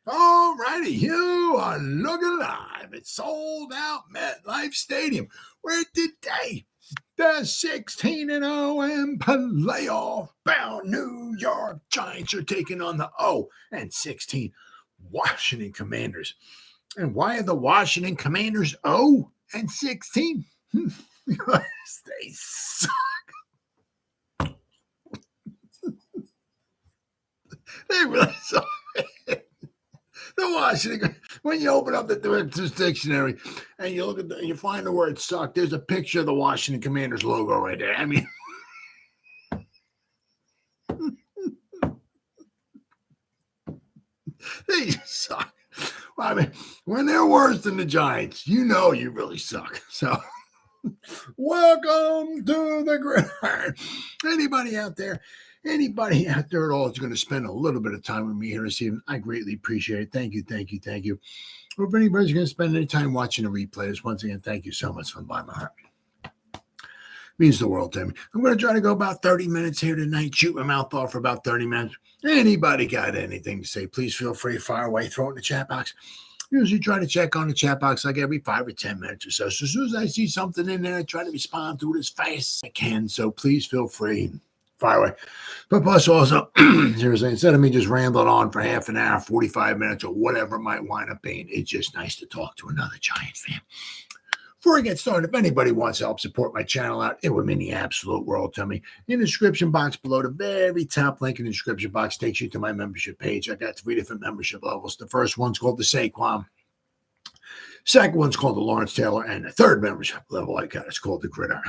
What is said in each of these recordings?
All righty, you are looking live at Sold Out MetLife Stadium, where today the 16-0 and playoff-bound New York Giants are taking on the 0-16 Washington Commanders. And why are the Washington Commanders 0-16? Because they suck. They really suck. The Washington, when you open up the dictionary and you look at you find the word suck, there's a picture of the Washington Commanders logo right there. I mean, they suck. Well, I mean, when they're worse than the Giants, you know you really suck. So, welcome to the Gridiron. Anybody out there at all is going to spend a little bit of time with me here this evening, I greatly appreciate it. Thank you. Or if anybody's going to spend any time watching the replays, once again, thank you so much from the bottom of my heart. It means the world to me. I'm going to try to go about 30 minutes here tonight, shoot my mouth off for about 30 minutes. Anybody got anything to say, please feel free to fire away, throw it in the chat box. Usually try to check on the chat box like every 5 or 10 minutes or so. So as soon as I see something in there, I try to respond to it as fast as I can. So please feel free. Fire away. But plus also, seriously, instead of me just rambling on for half an hour, 45 minutes, or whatever it might wind up being, it's just nice to talk to another Giant fan. Before I get started, if anybody wants to help support my channel out, it would mean the absolute world to me. In the description box below, the very top link in the description box takes you to my membership page. I got 3 different membership levels. The first one's called the Saquon. Second one's called the Lawrence Taylor, and the third membership level I got is called the Gridiron.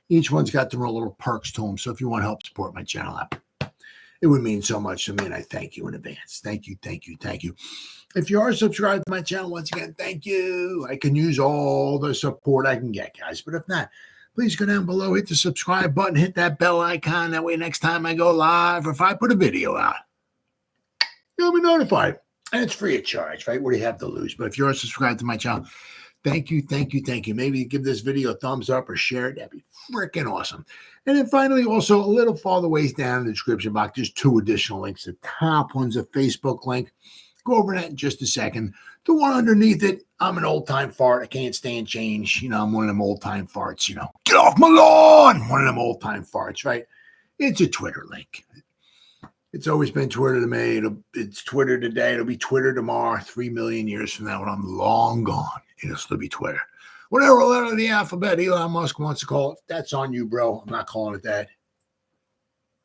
Each one's got their own little perks to them, so if you want to help support my channel out, it would mean so much to me, and I thank you in advance. Thank you. If you are subscribed to my channel, once again, thank you. I can use all the support I can get, guys, but if not, please go down below, hit the subscribe button, hit that bell icon. That way next time I go live or if I put a video out, you'll be notified. And it's free of charge, right? What do you have to lose? But if you're subscribed to my channel, thank you. Maybe give this video a thumbs up or share it. That'd be freaking awesome. And then finally, also a little farther ways down in the description box, there's 2 additional links. The top one's a Facebook link. Go over that in just a second. The one underneath it, I'm an old-time fart. I can't stand change. You know, I'm one of them old-time farts, you know. Get off my lawn! One of them old-time farts, right? It's a Twitter link. It's always been Twitter to me. It's Twitter today. It'll be Twitter tomorrow. 3 million years from now when I'm long gone, it'll still be Twitter. Whatever letter of the alphabet Elon Musk wants to call it, that's on you, bro. I'm not calling it that.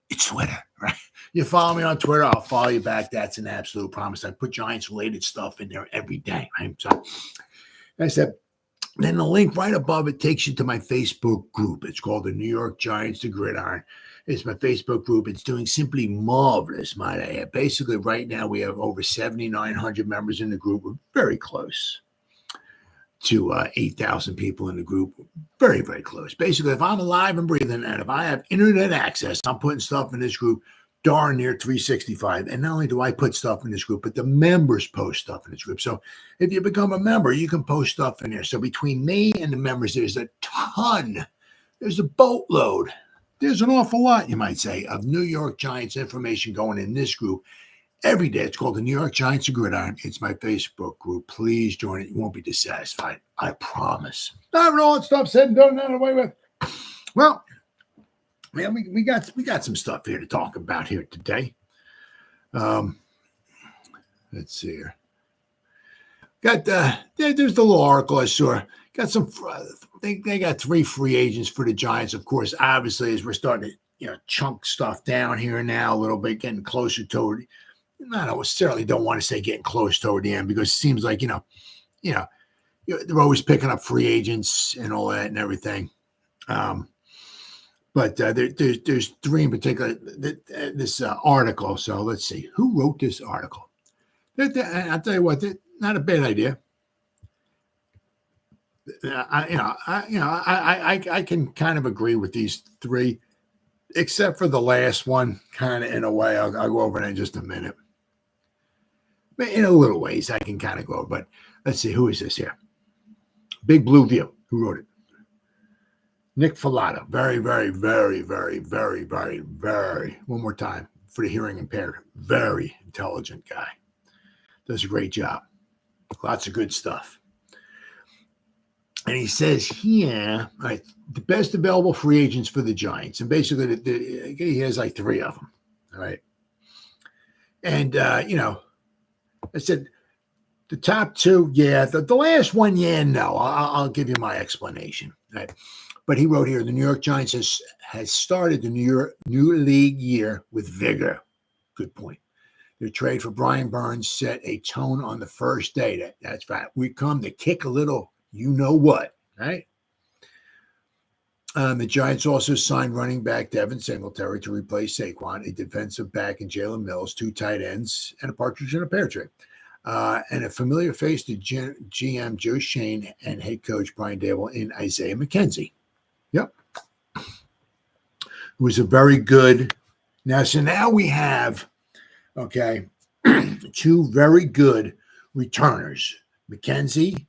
It's Twitter, right? You follow me on Twitter, I'll follow you back. That's an absolute promise. I put Giants-related stuff in there every day, right? So I said, then the link right above it takes you to my Facebook group. It's called the New York Giants, the Gridiron. It's my Facebook group. It's doing simply marvelous, might I add. Basically, right now, we have over 7,900 members in the group. We're very close to 8,000 people in the group. Very, very close. Basically, if I'm alive and breathing and if I have internet access, I'm putting stuff in this group darn near 365. And not only do I put stuff in this group, but the members post stuff in this group. So if you become a member, you can post stuff in there. So between me and the members, there's a ton. There's a boatload. There's an awful lot, you might say, of New York Giants information going in this group every day. It's called the New York Giants of Gridiron. It's my Facebook group. Please join it. You won't be dissatisfied. I promise. Having all that stuff said and done and away with. Well, man, we got some stuff here to talk about here today. Let's see here. There's the little article I saw. Got some. They got 3 free agents for the Giants. Of course, obviously, as we're starting to chunk stuff down here and now a little bit, getting closer toward. I certainly don't want to say getting close toward the end because it seems like they're always picking up free agents and all that and everything. But there's 3 in particular. This article. So let's see who wrote this article. I'll tell you what, not a bad idea. I can kind of agree with these 3, except for the last one, kind of in a way. I'll go over that in just a minute. But in a little ways, I can kind of go. But let's see, who is this here? Big Blue View. Who wrote it? Nick Filato. Very, very, very, very, very, very, very, one more time for the hearing impaired, very intelligent guy. does a great job. Lots of good stuff. And he says here, right, the best available free agents for the Giants. And basically, he has like 3 of them. All right. And, I said, the top 2, yeah. The last one, yeah, no. I'll give you my explanation. Right. But he wrote here, the New York Giants has started the new league year with vigor. Good point. Their trade for Brian Burns set a tone on the first day. That's right. We come to kick a little, you know what, right? The Giants also signed running back Devin Singletary to replace Saquon, a defensive back in Jalen Mills, 2 tight ends, and a partridge in a pear tree. And a familiar face to GM Joe Schoen and head coach Brian Daboll in Isaiah McKenzie. Yep. It was a very good. Now we have, 2 very good returners. McKenzie.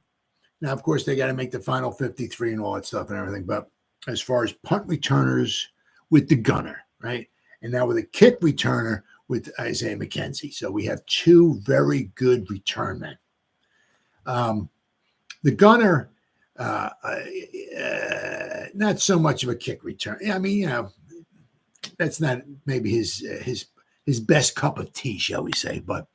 Now, of course, they got to make the final 53 and all that stuff and everything. But as far as punt returners with the gunner, right? And now with a kick returner with Isaiah McKenzie. So we have 2 very good return men. The gunner, not so much of a kick return. I mean, that's not maybe his best cup of tea, shall we say? But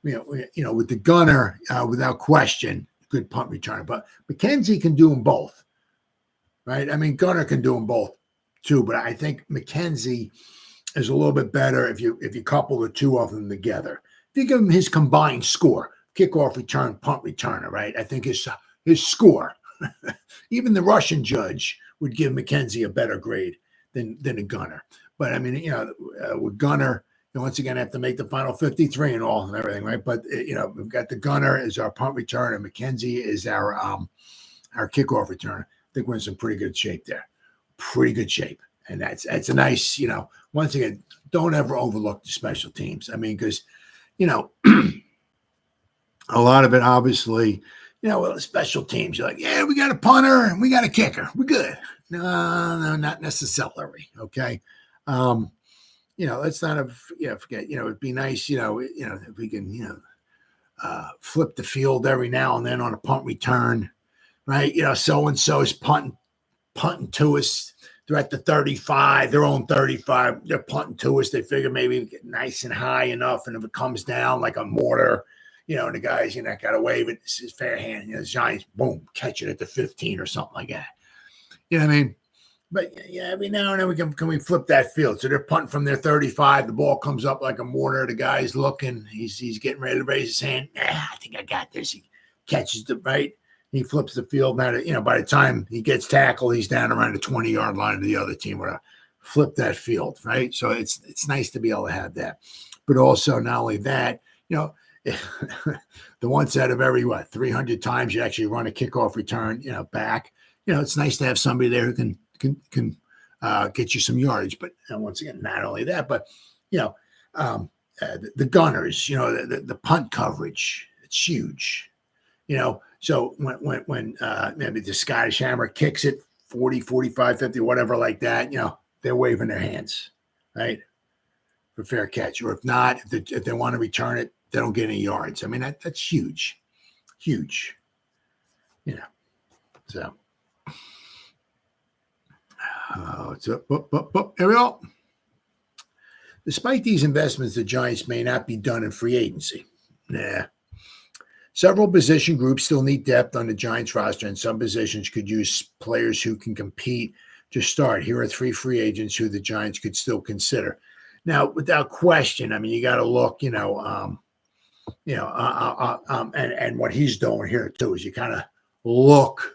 with the gunner, without question, good punt returner. But McKenzie can do them both, right? I mean, gunner can do them both too. But I think McKenzie is a little bit better if you couple the 2 of them together. If you give him his combined score, kickoff return, punt returner, right? I think his score, even the Russian judge would give McKenzie a better grade than a gunner. But I mean, with gunner, once again, have to make the final 53 and all and everything, right? But we've got the gunner as our punt return, and McKenzie is our kickoff return. I think we're in some pretty good shape there. Pretty good shape, and that's a nice. Once again, don't ever overlook the special teams. I mean, because a lot of it, obviously, well, special teams. You're like, yeah, we got a punter and we got a kicker. We're good. No, not necessarily. Okay. Let's not forget, it'd be nice, if we can, flip the field every now and then on a punt return, right? So-and-so is punting to us. They're at the 35, their own 35. They're punting to us. They figure maybe get nice and high enough. And if it comes down like a mortar, and the guys, got to wave it. It's his fair hand. The Giants, boom, catch it at the 15 or something like that. You know what I mean? But yeah, every now and then can we flip that field? So they're punting from their 35. The ball comes up like a mortar. The guy's looking. He's getting ready to raise his hand. I think I got this. He catches the right. He flips the field. Now, by the time he gets tackled, he's down around the 20-yard line of the other team. We're gonna flip that field, right? So it's nice to be able to have that. But also, not only that, the once out of every 300 times you actually run a kickoff return, back. It's nice to have somebody there who can get you some yardage. But once again, not only that, but the gunners, the punt coverage, it's huge. So when maybe the Scottish Hammer kicks it 40, 45, 50, whatever like that, they're waving their hands, right, for fair catch. Or if not, if they want to return it, they don't get any yards. I mean, that's huge. So. Here we go. Despite these investments, the Giants may not be done in free agency. Several position groups still need depth on the Giants roster, and some positions could use players who can compete to start. Here are 3 free agents who the Giants could still consider. Now, without question, I mean, you got to look, and what he's doing here too is you kind of look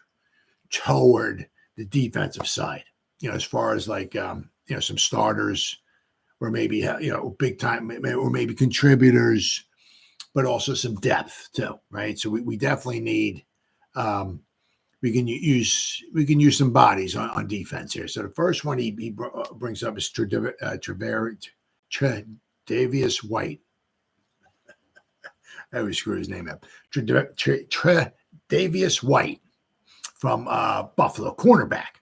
toward the defensive side. As far as like, some starters or maybe, big time or maybe contributors, but also some depth too, right? So we definitely need, we can use some bodies on defense here. So the first one he brings up is Tre'Davious White. I always screw his name up. Tre'Davious White from Buffalo, cornerback.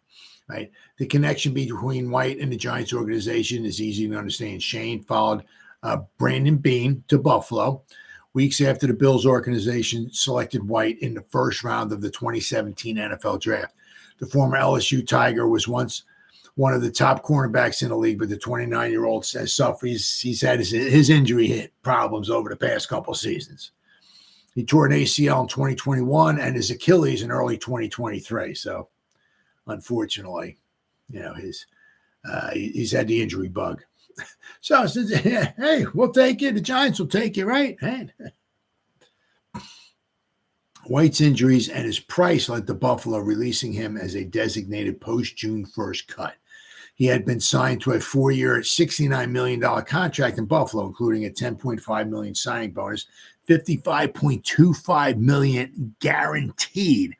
Right. The connection between White and the Giants organization is easy to understand. Shane followed Brandon Beane to Buffalo, weeks after the Bills organization selected White in the first round of the 2017 NFL Draft. The former LSU Tiger was once one of the top cornerbacks in the league, but the 29-year-old says he's had his injury hit problems over the past couple seasons. He tore an ACL in 2021 and his Achilles in early 2023. So, unfortunately, he's had the injury bug. So, hey, we'll take you. The Giants will take you, right? Hey. White's injuries and his price led to Buffalo releasing him as a designated post-June 1st cut. He had been signed to a 4-year, $69 million contract in Buffalo, including a $10.5 million signing bonus, $55.25 million guaranteed,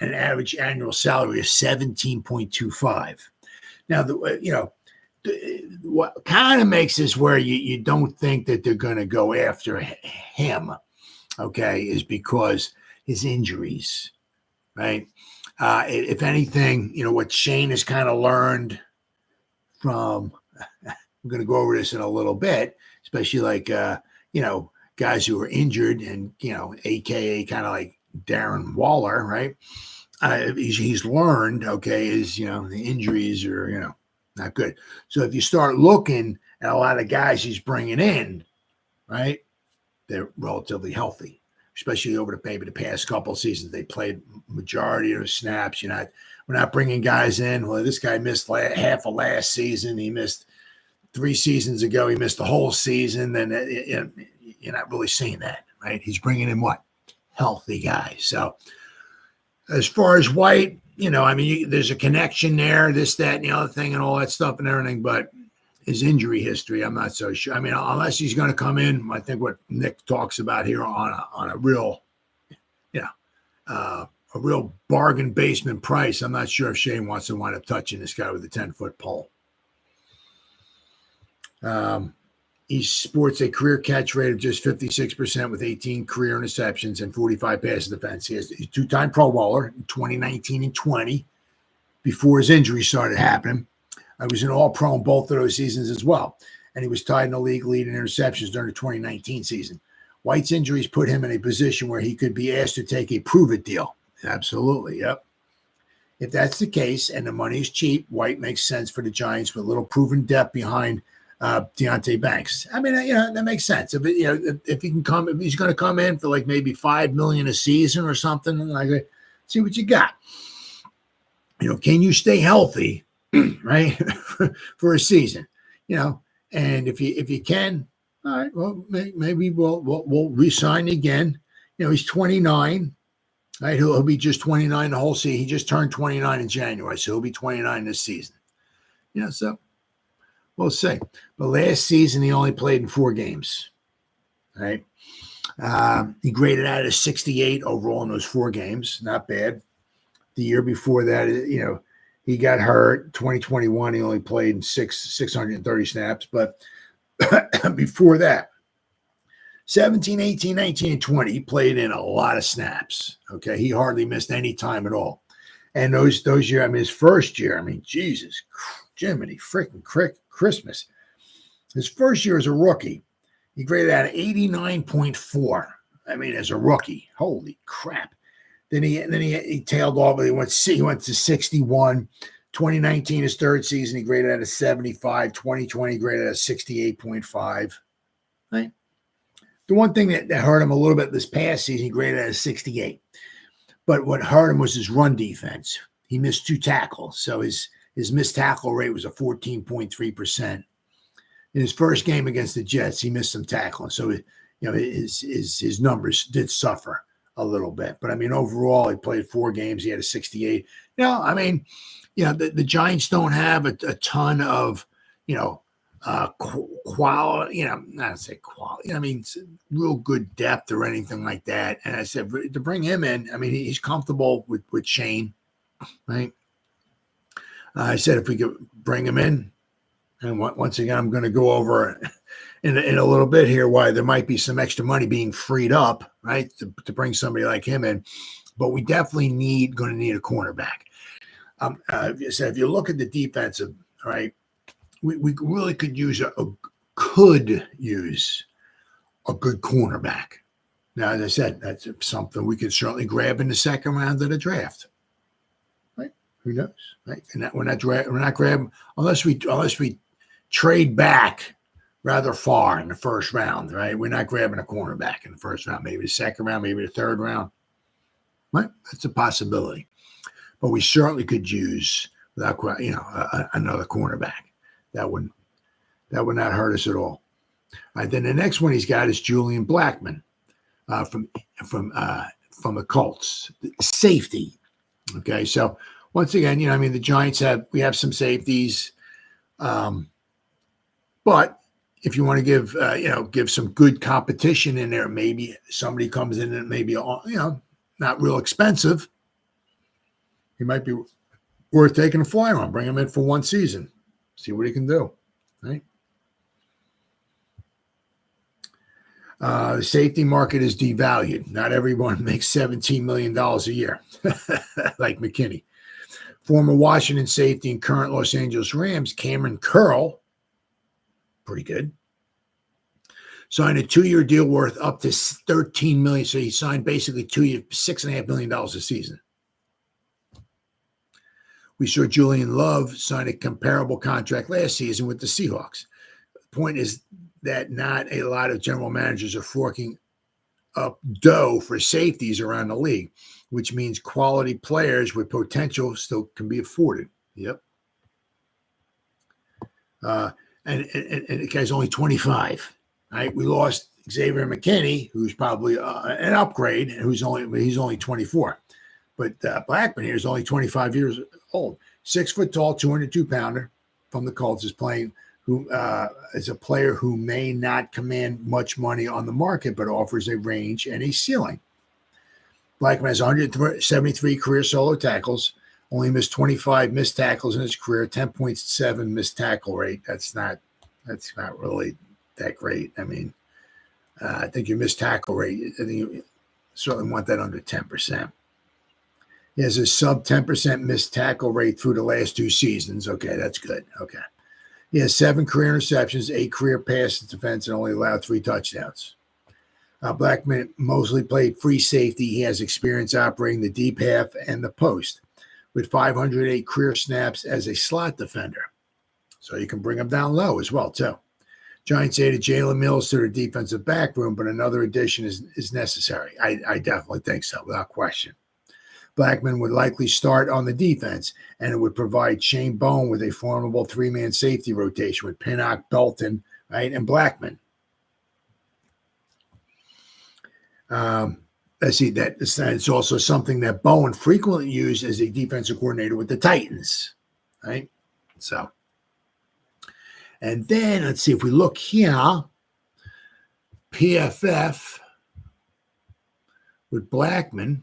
and an average annual salary of $17.25. Now, what kind of makes this where you don't think that they're going to go after him, okay, is because his injuries, right? If anything, what Shane has kind of learned from, I'm going to go over this in a little bit, especially like, guys who are injured and, AKA kind of like Darren Waller, right? He's learned, okay, is, the injuries are, not good. So if you start looking at a lot of guys he's bringing in, right, they're relatively healthy, especially over the past couple of seasons. They played majority of the snaps. We're not bringing guys in. Well, this guy missed half of last season. He missed 3 seasons ago. He missed the whole season. Then you're not really seeing that, right? He's bringing in what? Healthy guys. So as far as White, there's a connection there, this, that, and the other thing and all that stuff and everything, but his injury history, I'm not so sure. Unless he's going to come in, I think what Nick talks about here on a real, a real bargain basement price, I'm not sure if Shane wants to wind up touching this guy with a 10-foot pole. He sports a career catch rate of just 56% with 18 career interceptions and 45 passes defense. He's a 2-time Pro Bowler in 2019 and 20 before his injury started happening. I was an All-Pro in both of those seasons as well, and he was tied in the league lead in interceptions during the 2019 season. White's injuries put him in a position where he could be asked to take a prove-it deal. Absolutely, yep. If that's the case and the money is cheap, White makes sense for the Giants with a little proven depth behind Deonte Banks. That makes sense. If he can come, if he's going to come in for like maybe $5 million a season or something, like, see what you got. Can you stay healthy, right, for a season? And if you can, all right, well, maybe we'll re-sign again. He's 29, right? He'll be just 29 the whole season. He just turned 29 in January, so he'll be 29 this season. So. We'll see. But last season, he only played in 4 games, right? He graded out as 68 overall in those 4 games. Not bad. The year before that, he got hurt. 2021, he only played in 630 snaps. But before that, 17, 18, 19, and 20, he played in a lot of snaps, okay? He hardly missed any time at all. And those years, his first year, Jesus, Jiminy, freaking Christmas. His first year as a rookie, he graded out 89.4. As a rookie, holy crap. Then he tailed off. He went to 61. 2019, his third season, he graded out a 75. 2020, graded out a 68.5. Right. The one thing that hurt him a little bit this past season, he graded out a 68. But what hurt him was his run defense. He missed 2 tackles, so his missed tackle rate was a 14.3%. In his first game against the Jets, he missed some tackling. So, his numbers did suffer a little bit. But, overall, he played 4 games. He had a 68. The Giants don't have a ton of, quality, not to say quality, real good depth or anything like that. And I said, to bring him in, he's comfortable with Shane, right? I said, if we could bring him in, and once again, I'm going to go over in a little bit here why there might be some extra money being freed up, right, to bring somebody like him in. But we definitely going to need a cornerback. If you look at the defensive, right, we really could use a good cornerback. Now, as I said, that's something we could certainly grab in the second round of the draft. Right? Who knows? Right? And we're not grabbing unless we trade back rather far in the first round. Right? We're not grabbing a cornerback in the first round. Maybe the second round. Maybe the third round. Right? That's a possibility. But we certainly could use another cornerback. That would not hurt us at all. All right, then the next one he's got is Julian Blackmon from the Colts, safety. Okay, so once again, the Giants have some safeties, but if you want to give some good competition in there, maybe somebody comes in and maybe not real expensive. He might be worth taking a flyer on. Bring him in for one season, see what he can do. Right. The safety market is devalued. Not everyone makes $17 million a year, like McKinney. Former Washington safety and current Los Angeles Rams, Cameron Curl, pretty good, signed a 2-year deal worth up to $13 million. So he signed basically 2 years, $6.5 million a season. We saw Julian Love sign a comparable contract last season with the Seahawks. The point is that not a lot of general managers are forking up dough for safeties around the league, which means quality players with potential still can be afforded. Yep. And the guy's only 25. Right? We lost Xavier McKinney, who's probably an upgrade, and he's only 24. But Blackmon here is only 25 years old. 6 foot tall, 202 pounder from the Colts is playing. Who is a player who may not command much money on the market, but offers a range and a ceiling. Blackmon has 173 career solo tackles, only missed 25 missed tackles in his career, 10.7 missed tackle rate. That's not really that great. I think your missed tackle rate, I think you certainly want that under 10%. He has a sub 10% missed tackle rate through the last 2 seasons. Okay, that's good. Okay. He has 7 career interceptions, 8 career passes defense, and only allowed 3 touchdowns. Blackmon mostly played free safety. He has experience operating the deep half and the post, with 508 career snaps as a slot defender. So you can bring him down low as well, too. Giants added Jalen Mills to their defensive back room, but another addition is necessary. I definitely think so, without question. Blackmon would likely start on the defense, and it would provide Shane Bowen with a formidable 3-man safety rotation with Pinnock, Belton, right, and Blackmon. Let's see, it's also something that Bowen frequently used as a defensive coordinator with the Titans, right? So, and then let's see if we look here, PFF with Blackmon.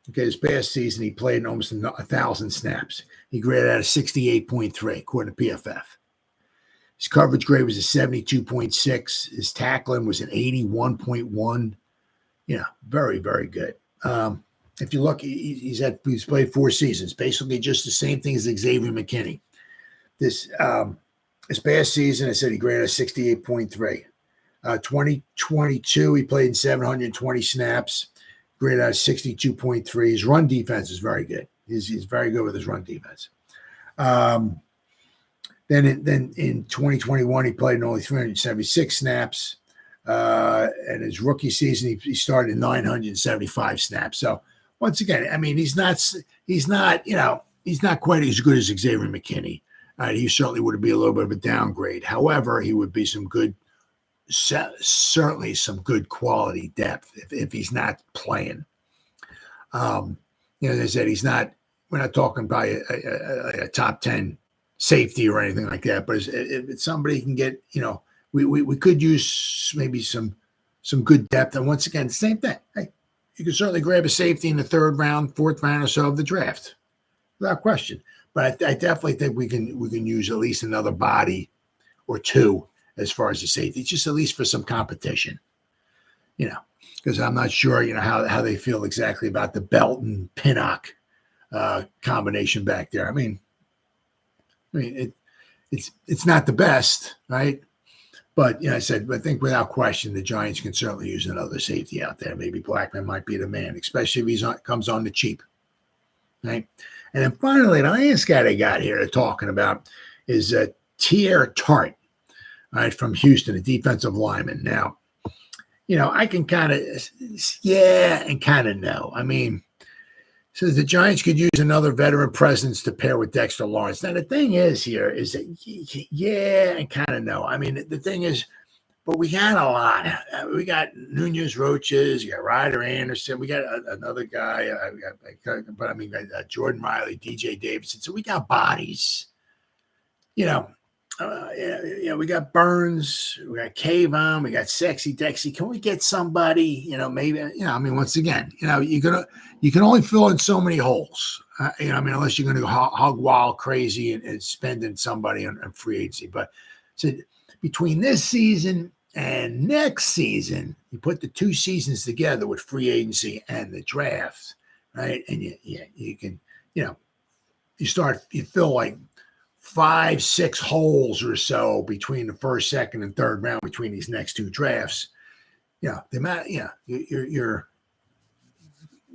Okay, this past season, he played in almost 1,000 snaps. He graded out a 68.3, according to PFF. His coverage grade was a 72.6. His tackling was an 81.1. Very, very good. If you look, he's played 4 seasons, basically just the same thing as Xavier McKinney. This past season, I said he graded a 68.3. 2022, he played in 720 snaps. Graded out 62.3. His run defense is very good. He's very good with his run defense. Then in 2021, he played in only 376 snaps. And his rookie season, he started in 975 snaps. So once again, he's not quite as good as Xavier McKinney. He certainly would be a little bit of a downgrade. However, he would be certainly some good quality depth if he's not playing. As I said, we're not talking about a top 10 safety or anything like that, but if somebody can get, we could use maybe some good depth. And once again, same thing. Hey, you can certainly grab a safety in the 3rd round, 4th round or so of the draft, without question. But I definitely think we can use at least another body or 2 as far as the safety, just at least for some competition, because I'm not sure, how they feel exactly about the Belton Pinnock combination back there. It's not the best, right? But I said, I think without question, the Giants can certainly use another safety out there. Maybe Blackman might be the man, especially if he comes on the cheap. Right? And then finally, the last guy they got here they're talking about is Teair Tart, right, from Houston, a defensive lineman. Now, I can kind of, and kind of no. I mean, says the Giants could use another veteran presence to pair with Dexter Lawrence. Now, the thing is here is that, and kind of no. I mean, the thing is, but we got a lot. We got Nunez Roaches, you got Ryder Anderson, we got another guy, Jordan Riley, DJ Davidson. So we got bodies. We got Burns, we got Kayvon, we got Sexy Dexy. Can we get somebody, maybe, once again, you can only fill in so many holes, unless you're going to go hog wild crazy and spending somebody on free agency. But so between this season and next season, you put the 2 seasons together with free agency and the draft, right? And you can, you fill like 5-6 holes or so between the first, second, and third round between these next 2 drafts. The amount,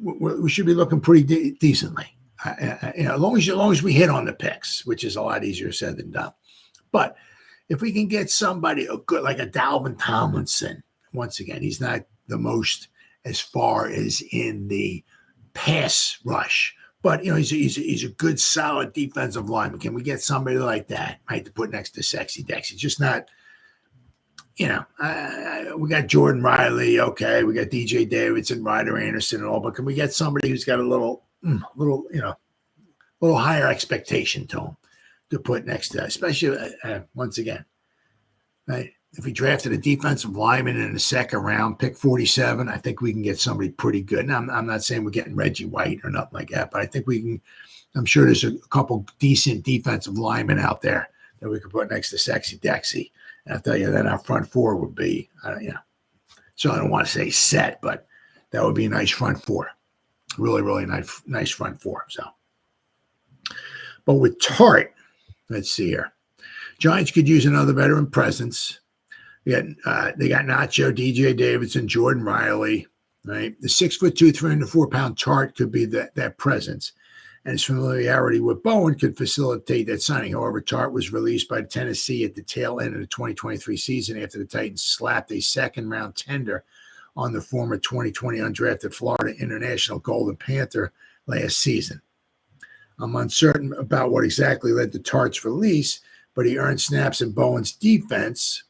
we should be looking pretty decently. As long as we hit on the picks, which is a lot easier said than done. But if we can get somebody good like a Dalvin Tomlinson, once again, he's not the most as far as in the pass rush. But, he's a good, solid defensive lineman. Can we get somebody like that, right, to put next to Sexy Dexy? Just not, we got Jordan Riley, okay. We got DJ Davidson, Ryder Anderson, and all. But can we get somebody who's got a little higher expectation to him to put next to, especially, once again, right? If we drafted a defensive lineman in the second round, pick 47, I think we can get somebody pretty good. Now, I'm not saying we're getting Reggie White or nothing like that, but I think we can. I'm sure there's a couple decent defensive linemen out there that we could put next to Sexy Dexy. And I'll tell you, then our front 4 would be, so I don't want to say set, but that would be a nice front 4. Really, really nice front 4. So, but with Tart, let's see here. Giants could use another veteran presence. They got Nacho, DJ Davidson, Jordan Riley, right? The 6'2", 304-pound Tart could be that presence. And his familiarity with Bowen could facilitate that signing. However, Tart was released by Tennessee at the tail end of the 2023 season after the Titans slapped a second-round tender on the former 2020 undrafted Florida International Golden Panther last season. I'm uncertain about what exactly led to Tart's release, but he earned snaps in Bowen's defense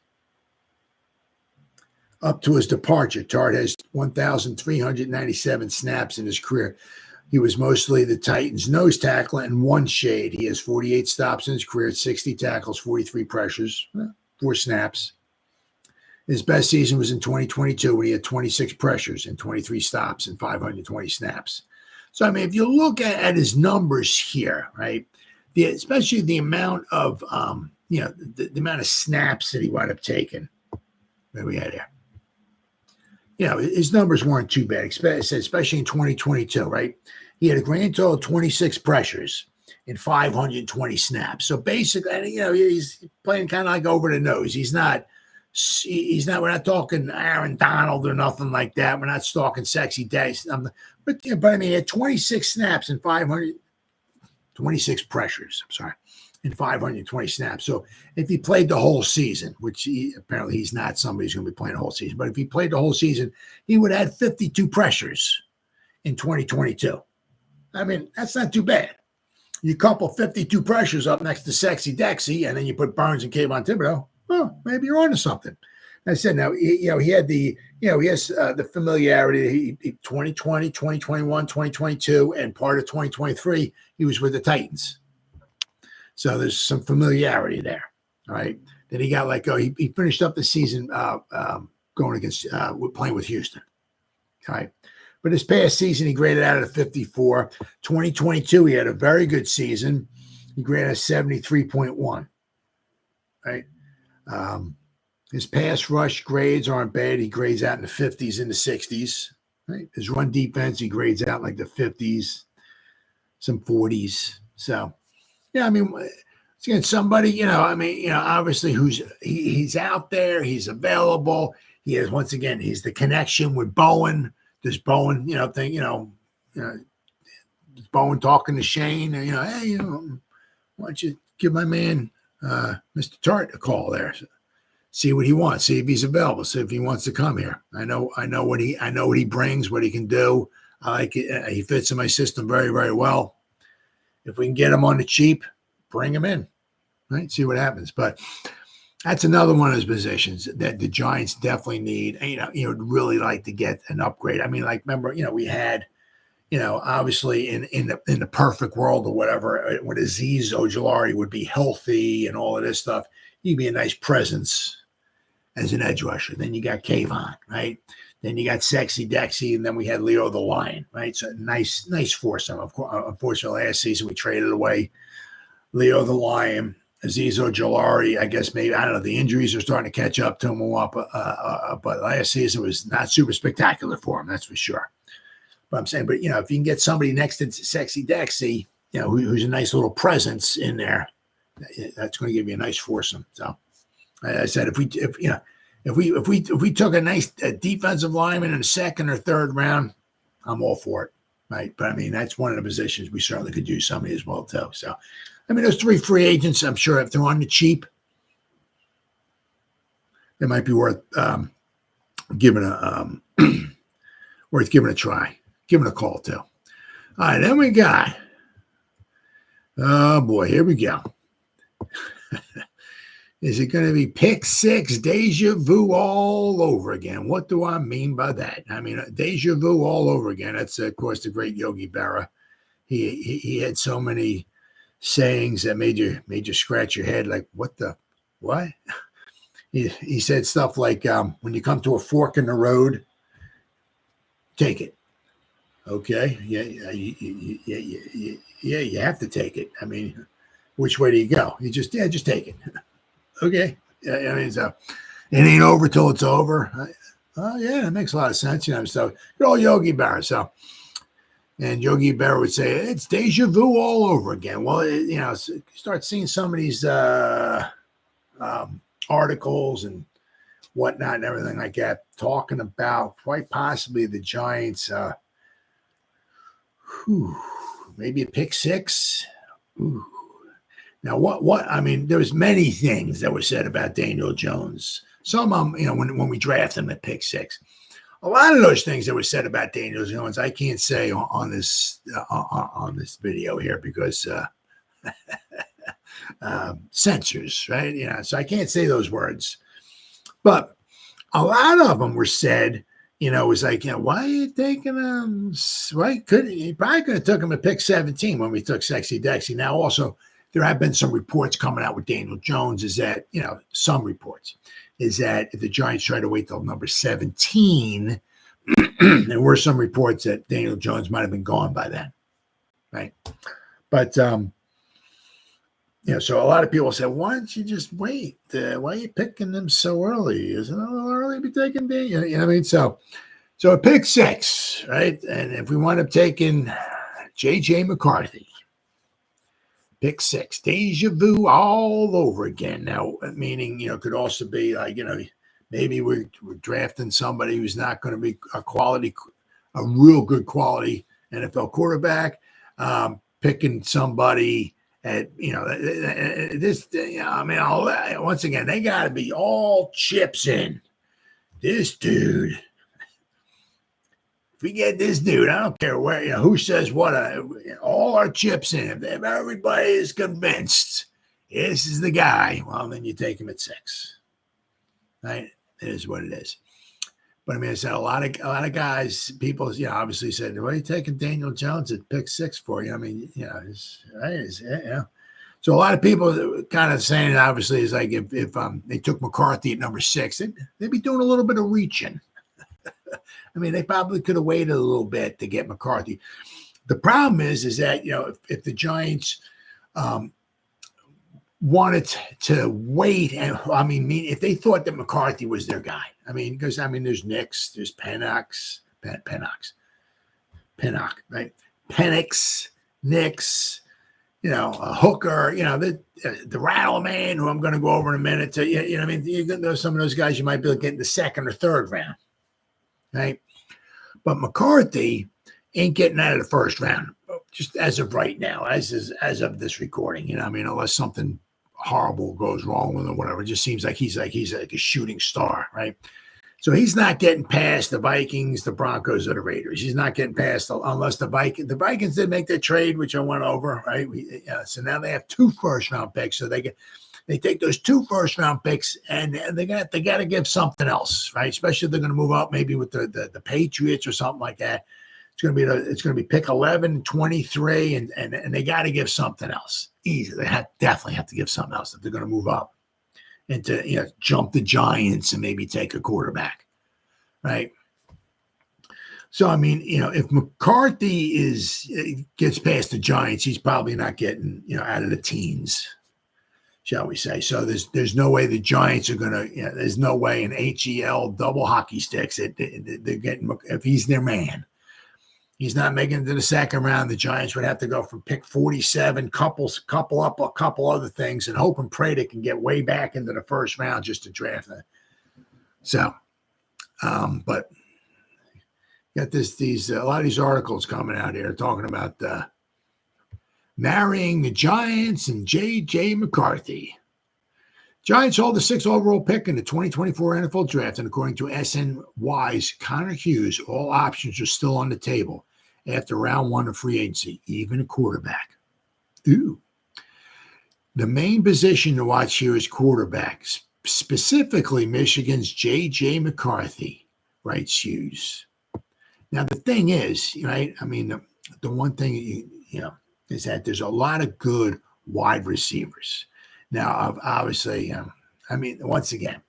up to his departure. Tart has 1,397 snaps in his career. He was mostly the Titans' nose tackle and 1 shade. He has 48 stops in his career, 60 tackles, 43 pressures, 4 snaps. His best season was in 2022 when he had 26 pressures and 23 stops and 520 snaps. So, if you look at his numbers here, right, especially the amount of, the amount of snaps that he wound up taking, that we had here. His numbers weren't too bad, especially in 2022, right? He had a grand total of 26 pressures and 520 snaps. So basically, he's playing kind of like over the nose. He's not, we're not talking Aaron Donald or nothing like that. We're not talking Sexy Days. But he had 26 snaps and 526 pressures. I'm sorry. And 520 snaps. So if he played the whole season, which apparently he's not somebody who's going to be playing the whole season, but if he played the whole season, he would have had 52 pressures in 2022. That's not too bad. You couple 52 pressures up next to Sexy Dexy, and then you put Burns and Kayvon Thibodeau, maybe you're onto something. I said, now, he had the, he has the familiarity. He 2020, 2021, 2022, and part of 2023, he was with the Titans. So there's some familiarity there, all right? Then he got he finished up the season going against playing with Houston, all right? But this past season, he graded out at a 54. 2022, he had a very good season. He graded at 73.1, right? His pass rush grades aren't bad. He grades out in the 50s and the 60s, right? His run defense, he grades out like the 50s, some 40s. So, yeah, Let's get somebody, obviously he's out there, he's available. He is, once again, he's the connection with Bowen. This Bowen, thing, Bowen talking to Shane, hey, why don't you give my man, Mr. Tart, a call there? See what he wants. See if he's available. See if he wants to come here. I know what he brings, what he can do. I like it. He fits in my system very, very well. If we can get him on the cheap, bring him in. Right? See what happens. But that's another one of those positions that the Giants definitely need. You would really like to get an upgrade. I mean, remember, we had, obviously in the perfect world or whatever, when Azeez Ojulari would be healthy and all of this stuff, he'd be a nice presence as an edge rusher. Then you got Kayvon, right? Then you got Sexy Dexy, and then we had Leo the Lion, right? So nice foursome. Of course, unfortunately, last season we traded away Leo the Lion, Azeez Ojulari. I guess maybe, I don't know, the injuries are starting to catch up to him but last season was not super spectacular for him, that's for sure. But I'm saying, if you can get somebody next to Sexy Dexy, who's a nice little presence in there, that's going to give you a nice foursome. So, like I said, if we took a nice defensive lineman in the second or third round, I'm all for it, right? But I mean, that's one of the positions we certainly could use somebody as well too. So, I mean, those three free agents, I'm sure if they're on the cheap, it might be worth giving a try, giving a call too. All right, then we got. Oh boy, here we go. Is it going to be pick six, deja vu all over again? What do I mean by that? I mean, deja vu all over again. That's, of course, the great Yogi Berra. He had so many sayings that made you scratch your head like, what? He said stuff like, when you come to a fork in the road, take it. Okay? Yeah, you have to take it. I mean, which way do you go? You just take it. Okay. I mean, so it ain't over till it's over. Yeah, that makes a lot of sense. So good old Yogi Berra. So, and Yogi Berra would say, it's deja vu all over again. Well, start seeing some of these articles and whatnot and everything like that, talking about quite possibly the Giants, maybe a pick six. Ooh. Now, I mean, there's many things that were said about Daniel Jones. Some of them, when we draft him at pick six. A lot of those things that were said about Daniel Jones, I can't say on this video here because censors, right? So I can't say those words. But a lot of them were said, it was like, why are you taking him? He probably could have took him at pick 17 when we took Sexy Dexy. Now, also, there have been some reports coming out with Daniel Jones is that, some reports is that if the Giants try to wait till number 17, there were some reports that Daniel Jones might have been gone by then. Right. But, so a lot of people said, why don't you just wait? Why are you picking them so early? Isn't it a little early to be taking Daniel? You know what I mean? So a pick six, right? And if we wind up taking J.J. McCarthy, pick six, deja vu all over again. Now, meaning, could also be like, maybe we're drafting somebody who's not going to be a real good quality NFL quarterback, picking somebody at, once again, they got to be all chips in. This dude. If we get this dude, I don't care where, who says what, all our chips in. If everybody is convinced this is the guy, well, then you take him at six. Right? It is what it is. But I mean, I said a lot of guys, people, obviously said, "What are you taking Daniel Jones at pick six for?" I mean, So a lot of people kind of saying, obviously, is like if they took McCarthy at number six, they'd be doing a little bit of reaching. I mean, they probably could have waited a little bit to get McCarthy. The problem is that, if the Giants wanted to wait, and if they thought that McCarthy was their guy, because there's Knicks, there's Pennock, right? Penix, Knicks, a hooker, the Rattle man, who I'm going to go over in a minute. What I mean? You're going to know some of those guys you might be able to get in the second or third round, right? But McCarthy ain't getting out of the first round, just as of right now, as of this recording. Unless something horrible goes wrong with him, or whatever. It just seems like he's like a shooting star, right? So he's not getting past the Vikings, the Broncos, or the Raiders. He's not getting past unless the Vikings did make their trade, which I went over, right? So now they have 2 first-round picks. So they take those 2 first-round picks, and they got to give something else, right? Especially if they're going to move up, maybe with the Patriots or something like that. It's going to be pick 11, 23, and they got to give something else. Easy, they definitely have to give something else if they're going to move up. And to jump the Giants and maybe take a quarterback, right? So if McCarthy gets past the Giants, he's probably not getting out of the teens, shall we say? So there's no way the Giants are gonna. There's no way in HEL double hockey sticks that they're getting if he's their man. He's not making it to the second round. The Giants would have to go from pick 47, couple up a couple other things, and hope and pray they can get way back into the first round just to draft it. So, but got a lot of these articles coming out here talking about marrying the Giants and J.J. McCarthy. Giants hold the 6th overall pick in the 2024 NFL Draft, and according to SNY's Connor Hughes, all options are still on the table after round 1 of free agency, even a quarterback. Ooh. The main position to watch here is quarterback, specifically Michigan's J.J. McCarthy, writes Hughes. Now, the thing is, right, the one thing, is that there's a lot of good wide receivers. Now, obviously, once again,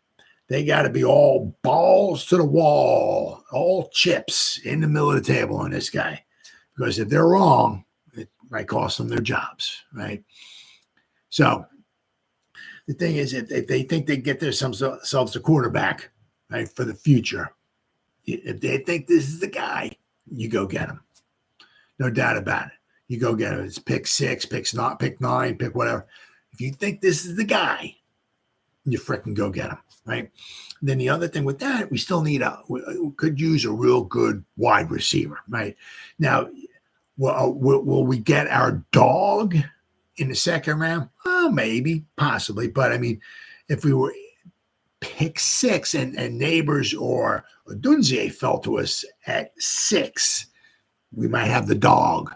they got to be all balls to the wall, all chips in the middle of the table on this guy. Because if they're wrong, it might cost them their jobs, right? So the thing is, if they think they get themselves a quarterback, right, for the future, if they think this is the guy, you go get him. No doubt about it. You go get him. It's pick 6, pick 9, pick whatever. If you think this is the guy, you frickin' go get him, right? And then the other thing with that, we still need we could use a real good wide receiver, right? Now, will we get our dog in the second round? Oh, maybe, possibly. But, if we were pick 6 and Neighbors or Dunzier fell to us at 6, we might have the dog.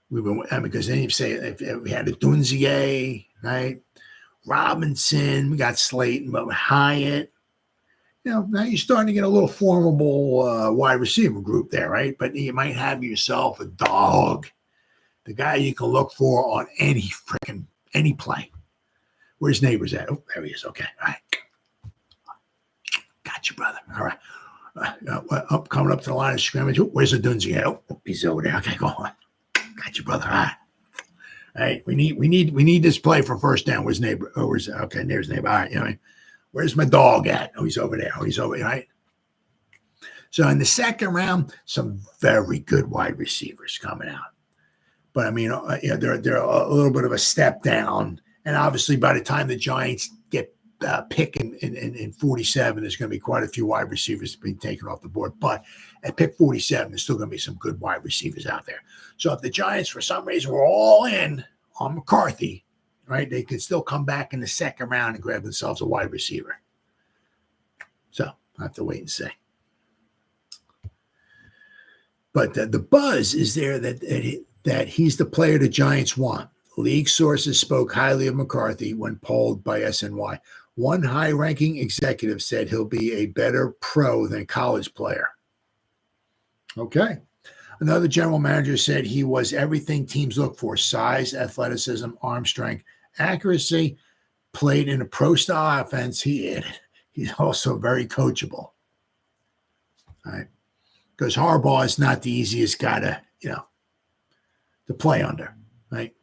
Because then you say if we had a Dunzier, right? Robinson, we got Slayton, but Hyatt. Now you're starting to get a little formable wide receiver group there, right? But you might have yourself a dog, the guy you can look for on any play. Where's Neighbors at? Oh, there he is. Okay, all right. Got you, brother. All right. Coming up to the line of scrimmage. Oh, where's the Dunzier? Oh, he's over there. Okay, go on. Got you, brother. All right. All right. We need this play for first down. Where's Neighbor? Oh, there's Neighbor. All right. Where's my dog at? Oh, he's over there. Oh, he's over there. Right. So in the second round, some very good wide receivers coming out. But they're a little bit of a step down. And obviously, by the time the Giants get pick in 47, there's going to be quite a few wide receivers being taken off the board. But at pick 47, there's still going to be some good wide receivers out there. So if the Giants, for some reason, were all in on McCarthy, right, they could still come back in the second round and grab themselves a wide receiver. So I have to wait and see. But the buzz is there that he's the player the Giants want. League sources spoke highly of McCarthy when polled by SNY. One high-ranking executive said he'll be a better pro than college player. Okay. Another general manager said he was everything teams look for: size, athleticism, arm strength, accuracy. Played in a pro-style offense. He's also very coachable. All right. Because Harbaugh is not the easiest guy to play under, right?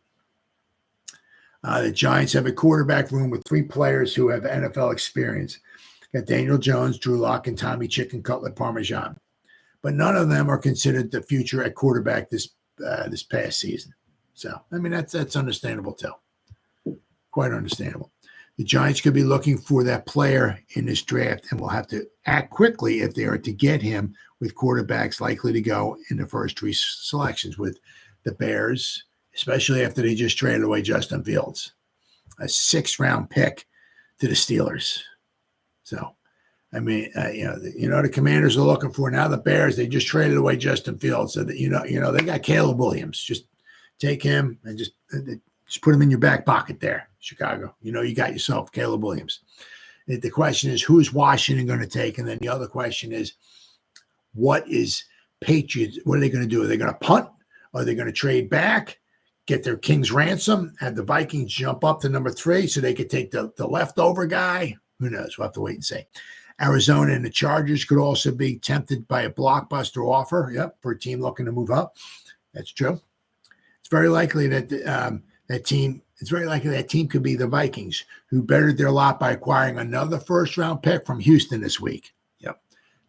The Giants have a quarterback room with 3 players who have NFL experience. Got Daniel Jones, Drew Lock, and Tommy Chicken Cutlet Parmesan. But none of them are considered the future at quarterback this past season. So, I mean, that's understandable too. Quite understandable. The Giants could be looking for that player in this draft and will have to act quickly if they are to get him, with quarterbacks likely to go in the first three selections, with the Bears, especially after they just traded away Justin Fields, a 6th-round pick to the Steelers. So, I mean, the Commanders are looking for now the Bears. They just traded away Justin Fields, so that they got Caleb Williams. Just take him and just put him in your back pocket there, Chicago. You got yourself Caleb Williams. The question is, who is Washington going to take? And then the other question is, what is Patriots? What are they going to do? Are they going to punt? Are they going to trade back, get their king's ransom, have the Vikings jump up to number 3 so they could take the leftover guy? Who knows? We'll have to wait and see. Arizona and the Chargers could also be tempted by a blockbuster offer. Yep, for a team looking to move up. That's true. It's very likely that that team could be the Vikings, who bettered their lot by acquiring another 1st-round pick from Houston this week. Yep.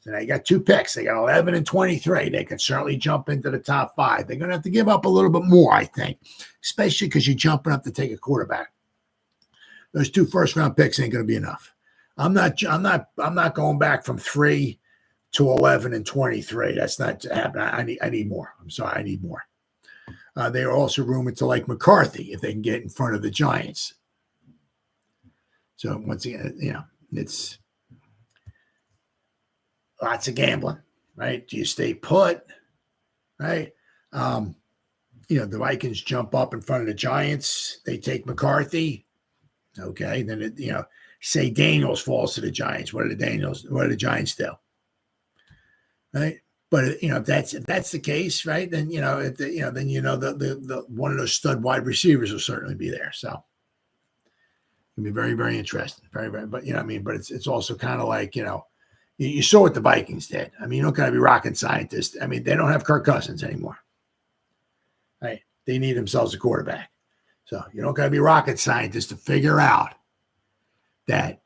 So now you got 2 picks. They got 11 and 23. They can certainly jump into the top 5. They're going to have to give up a little bit more, I think, especially because you're jumping up to take a quarterback. Those 2 first-round picks ain't going to be enough. I'm not going back from 3 to 11 and 23. That's not happening. I need more. I'm sorry. I need more. They are also rumored to like McCarthy if they can get in front of the Giants. So once again, it's lots of gambling, right? Do you stay put, right? The Vikings jump up in front of the Giants. They take McCarthy. Okay, then say Daniels falls to the Giants. What do the Giants do? Right? But if that's the case, right? Then the one of those stud wide receivers will certainly be there. So it'll be very, very interesting. Very, very. But but it's also kind of like you saw what the Vikings did. I mean, you don't got to be rocket scientists. I mean, they don't have Kirk Cousins anymore. Right? They need themselves a quarterback. So you don't got to be rocket scientists to figure out that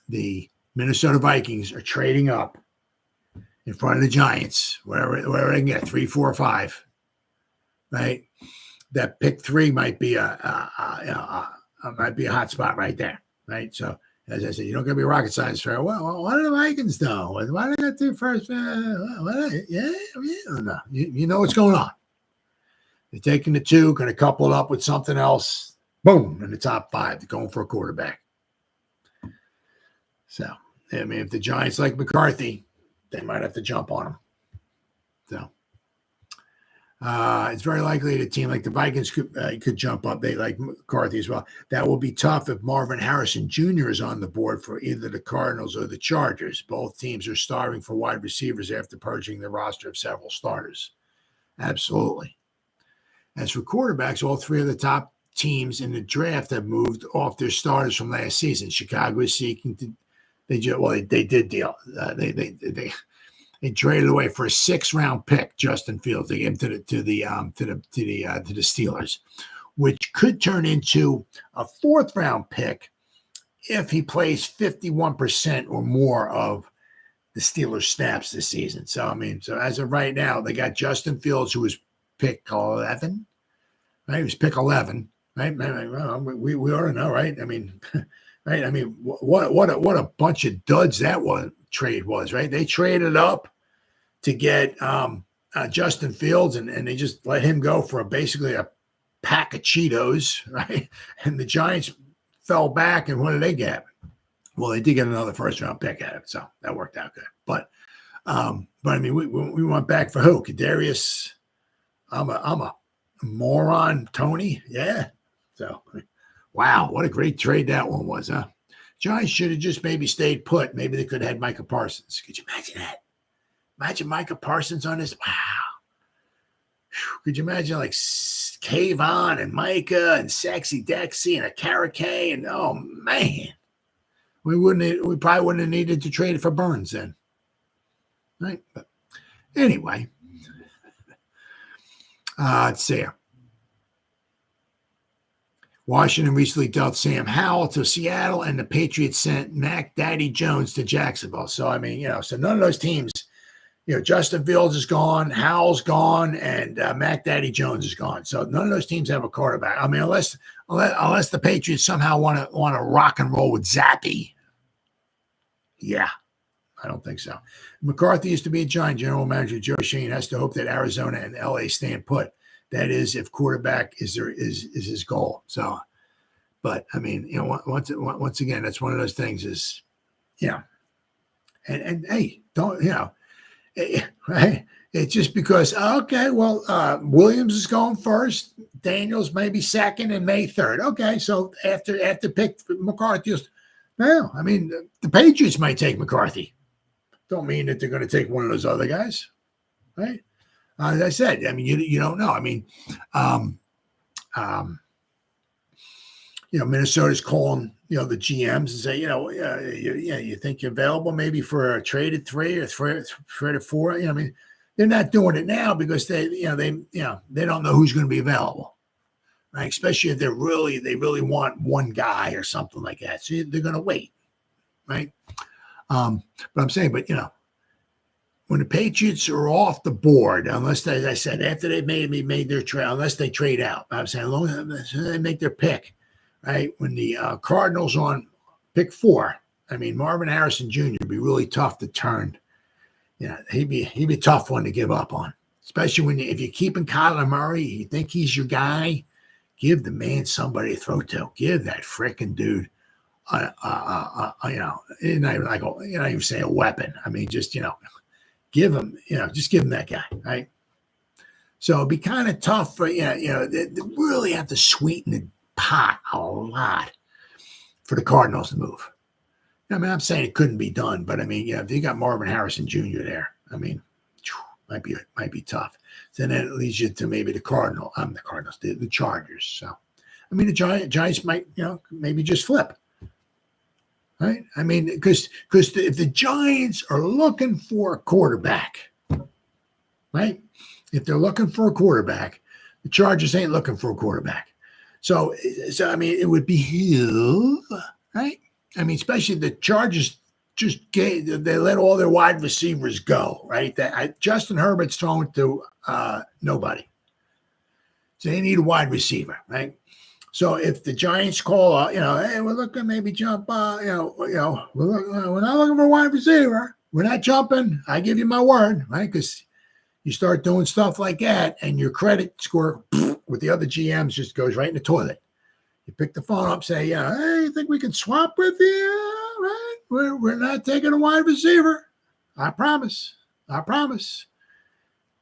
the Minnesota Vikings are trading up in front of the Giants, wherever they can get 3, 4, or 5, right? That pick 3 might be a hot spot right there, right? So as I said, you don't got to be a rocket scientist. Well, what do the Vikings know? Why do they got to first? No, you know what's going on. They're taking the 2, going to couple it up with something else. Boom, in the top 5. They're going for a quarterback. So, I mean, if the Giants like McCarthy, they might have to jump on him. So, it's very likely that a team like the Vikings could jump up. They like McCarthy as well. That will be tough if Marvin Harrison Jr. is on the board for either the Cardinals or the Chargers. Both teams are starving for wide receivers after purging the roster of several starters. Absolutely. As for quarterbacks, all 3 of the top teams in the draft have moved off their starters from last season. Chicago is seeking to. They did deal. They traded away for a 6th-round pick, Justin Fields. They gave him to the Steelers, which could turn into a 4th-round pick if he plays 51% or more of the Steelers snaps this season. So as of right now, they got Justin Fields, who was pick 11, right? He was pick 11, right? We ought to know, right? I mean, right? I mean, what a bunch of duds that trade was, right? They traded up to get Justin Fields, and they just let him go for basically a pack of Cheetos, right? And the Giants fell back, and what did they get? Well, they did get another 1st-round pick out of it, so that worked out good. But I mean, we went back for who? Kadarius. I'm a moron, Tony. Yeah. So, wow, what a great trade that one was, huh? Giants should have just maybe stayed put. Maybe they could have had Micah Parsons. Could you imagine that? Imagine Micah Parsons on this. Wow. Could you imagine like Kayvon and Micah and Sexy Dexy and a Karake? And oh man, we probably wouldn't have needed to trade it for Burns then. Right? But anyway. Let's see here. Washington recently dealt Sam Howell to Seattle, and the Patriots sent Mac Daddy Jones to Jacksonville. So, I mean, so none of those teams, Justin Fields is gone, Howell's gone, and Mac Daddy Jones is gone. So none of those teams have a quarterback. I mean, unless the Patriots somehow want to rock and roll with Zappy. Yeah, I don't think so. McCarthy used to be a Giant general manager. Joe Schoen has to hope that Arizona and LA stand put. That is, if quarterback is his goal. So, but I mean, once again, that's one of those things. Is and hey, don't right? It's just because Williams is going first, Daniels maybe second, and May third. Okay, so after pick McCarthy. No, I mean the Patriots might take McCarthy. Don't mean that they're going to take one of those other guys, right? As I said, I mean you don't know. I mean, Minnesota's calling the GMs and say, you think you're available maybe for a trade at 3 or trade at 4. I mean, they're not doing it now because they don't know who's going to be available, right? Especially if they really want one guy or something like that. So they're going to wait, right? But I'm saying, when the Patriots are off the board, unless as I said, after they made their trade, unless they trade out, I'm saying, as long as they make their pick. Right, when the Cardinals on pick 4, I mean Marvin Harrison Jr. would be really tough to turn. He'd be a tough one to give up on, especially if you're keeping Kyler Murray. You think he's your guy, give the man somebody to throw to. Give that freaking dude, not even say a weapon. I mean, just give him, just give him that guy, right? So it'd be kind of tough for they really have to sweeten the pot a lot for the Cardinals to move. I mean, I'm saying it couldn't be done, but I mean, if you got Marvin Harrison Jr. there, I mean, might be tough. So then it leads you to maybe the Chargers. So, I mean, the Giants might, maybe just flip, right? I mean, because if the Giants are looking for a quarterback, right? If they're looking for a quarterback, the Chargers ain't looking for a quarterback. So I mean, it would be Hill, right? I mean, especially the Chargers they let all their wide receivers go, right? Justin Herbert's thrown to nobody. So they need a wide receiver, right? So if the Giants call, hey, we're looking maybe jump, we're not looking for a wide receiver. We're not jumping. I give you my word, right? Because you start doing stuff like that, and your credit score with the other GMs just goes right in the toilet. You pick the phone up, say, hey, you think we can swap with you? Right? We're not taking a wide receiver. I promise.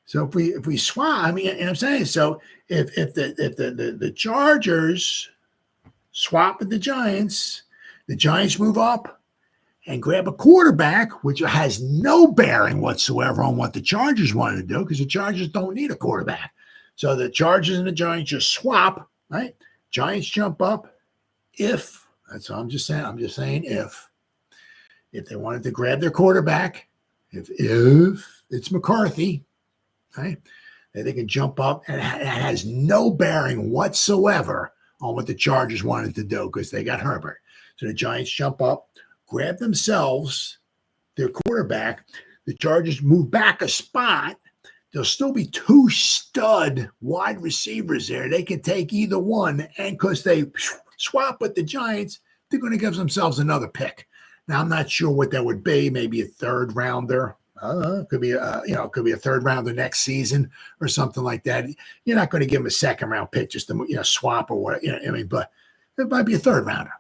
So if we swap, I mean, and I'm saying, so if the Chargers swap with the Giants move up and grab a quarterback, which has no bearing whatsoever on what the Chargers want to do, because the Chargers don't need a quarterback. So the Chargers and the Giants just swap, right? Giants jump up that's all I'm just saying if they wanted to grab their quarterback, if it's McCarthy, right? They can jump up, and it has no bearing whatsoever on what the Chargers wanted to do because they got Herbert. So the Giants jump up, grab themselves their quarterback. The Chargers move back a spot. There'll still be 2 stud wide receivers there. They can take either one, and because they swap with the Giants, they're going to give themselves another pick. Now, I'm not sure what that would be. Maybe a 3rd rounder. Could be a 3rd rounder next season or something like that. You're not going to give them a 2nd round pick just to swap or whatever. But it might be a 3rd rounder.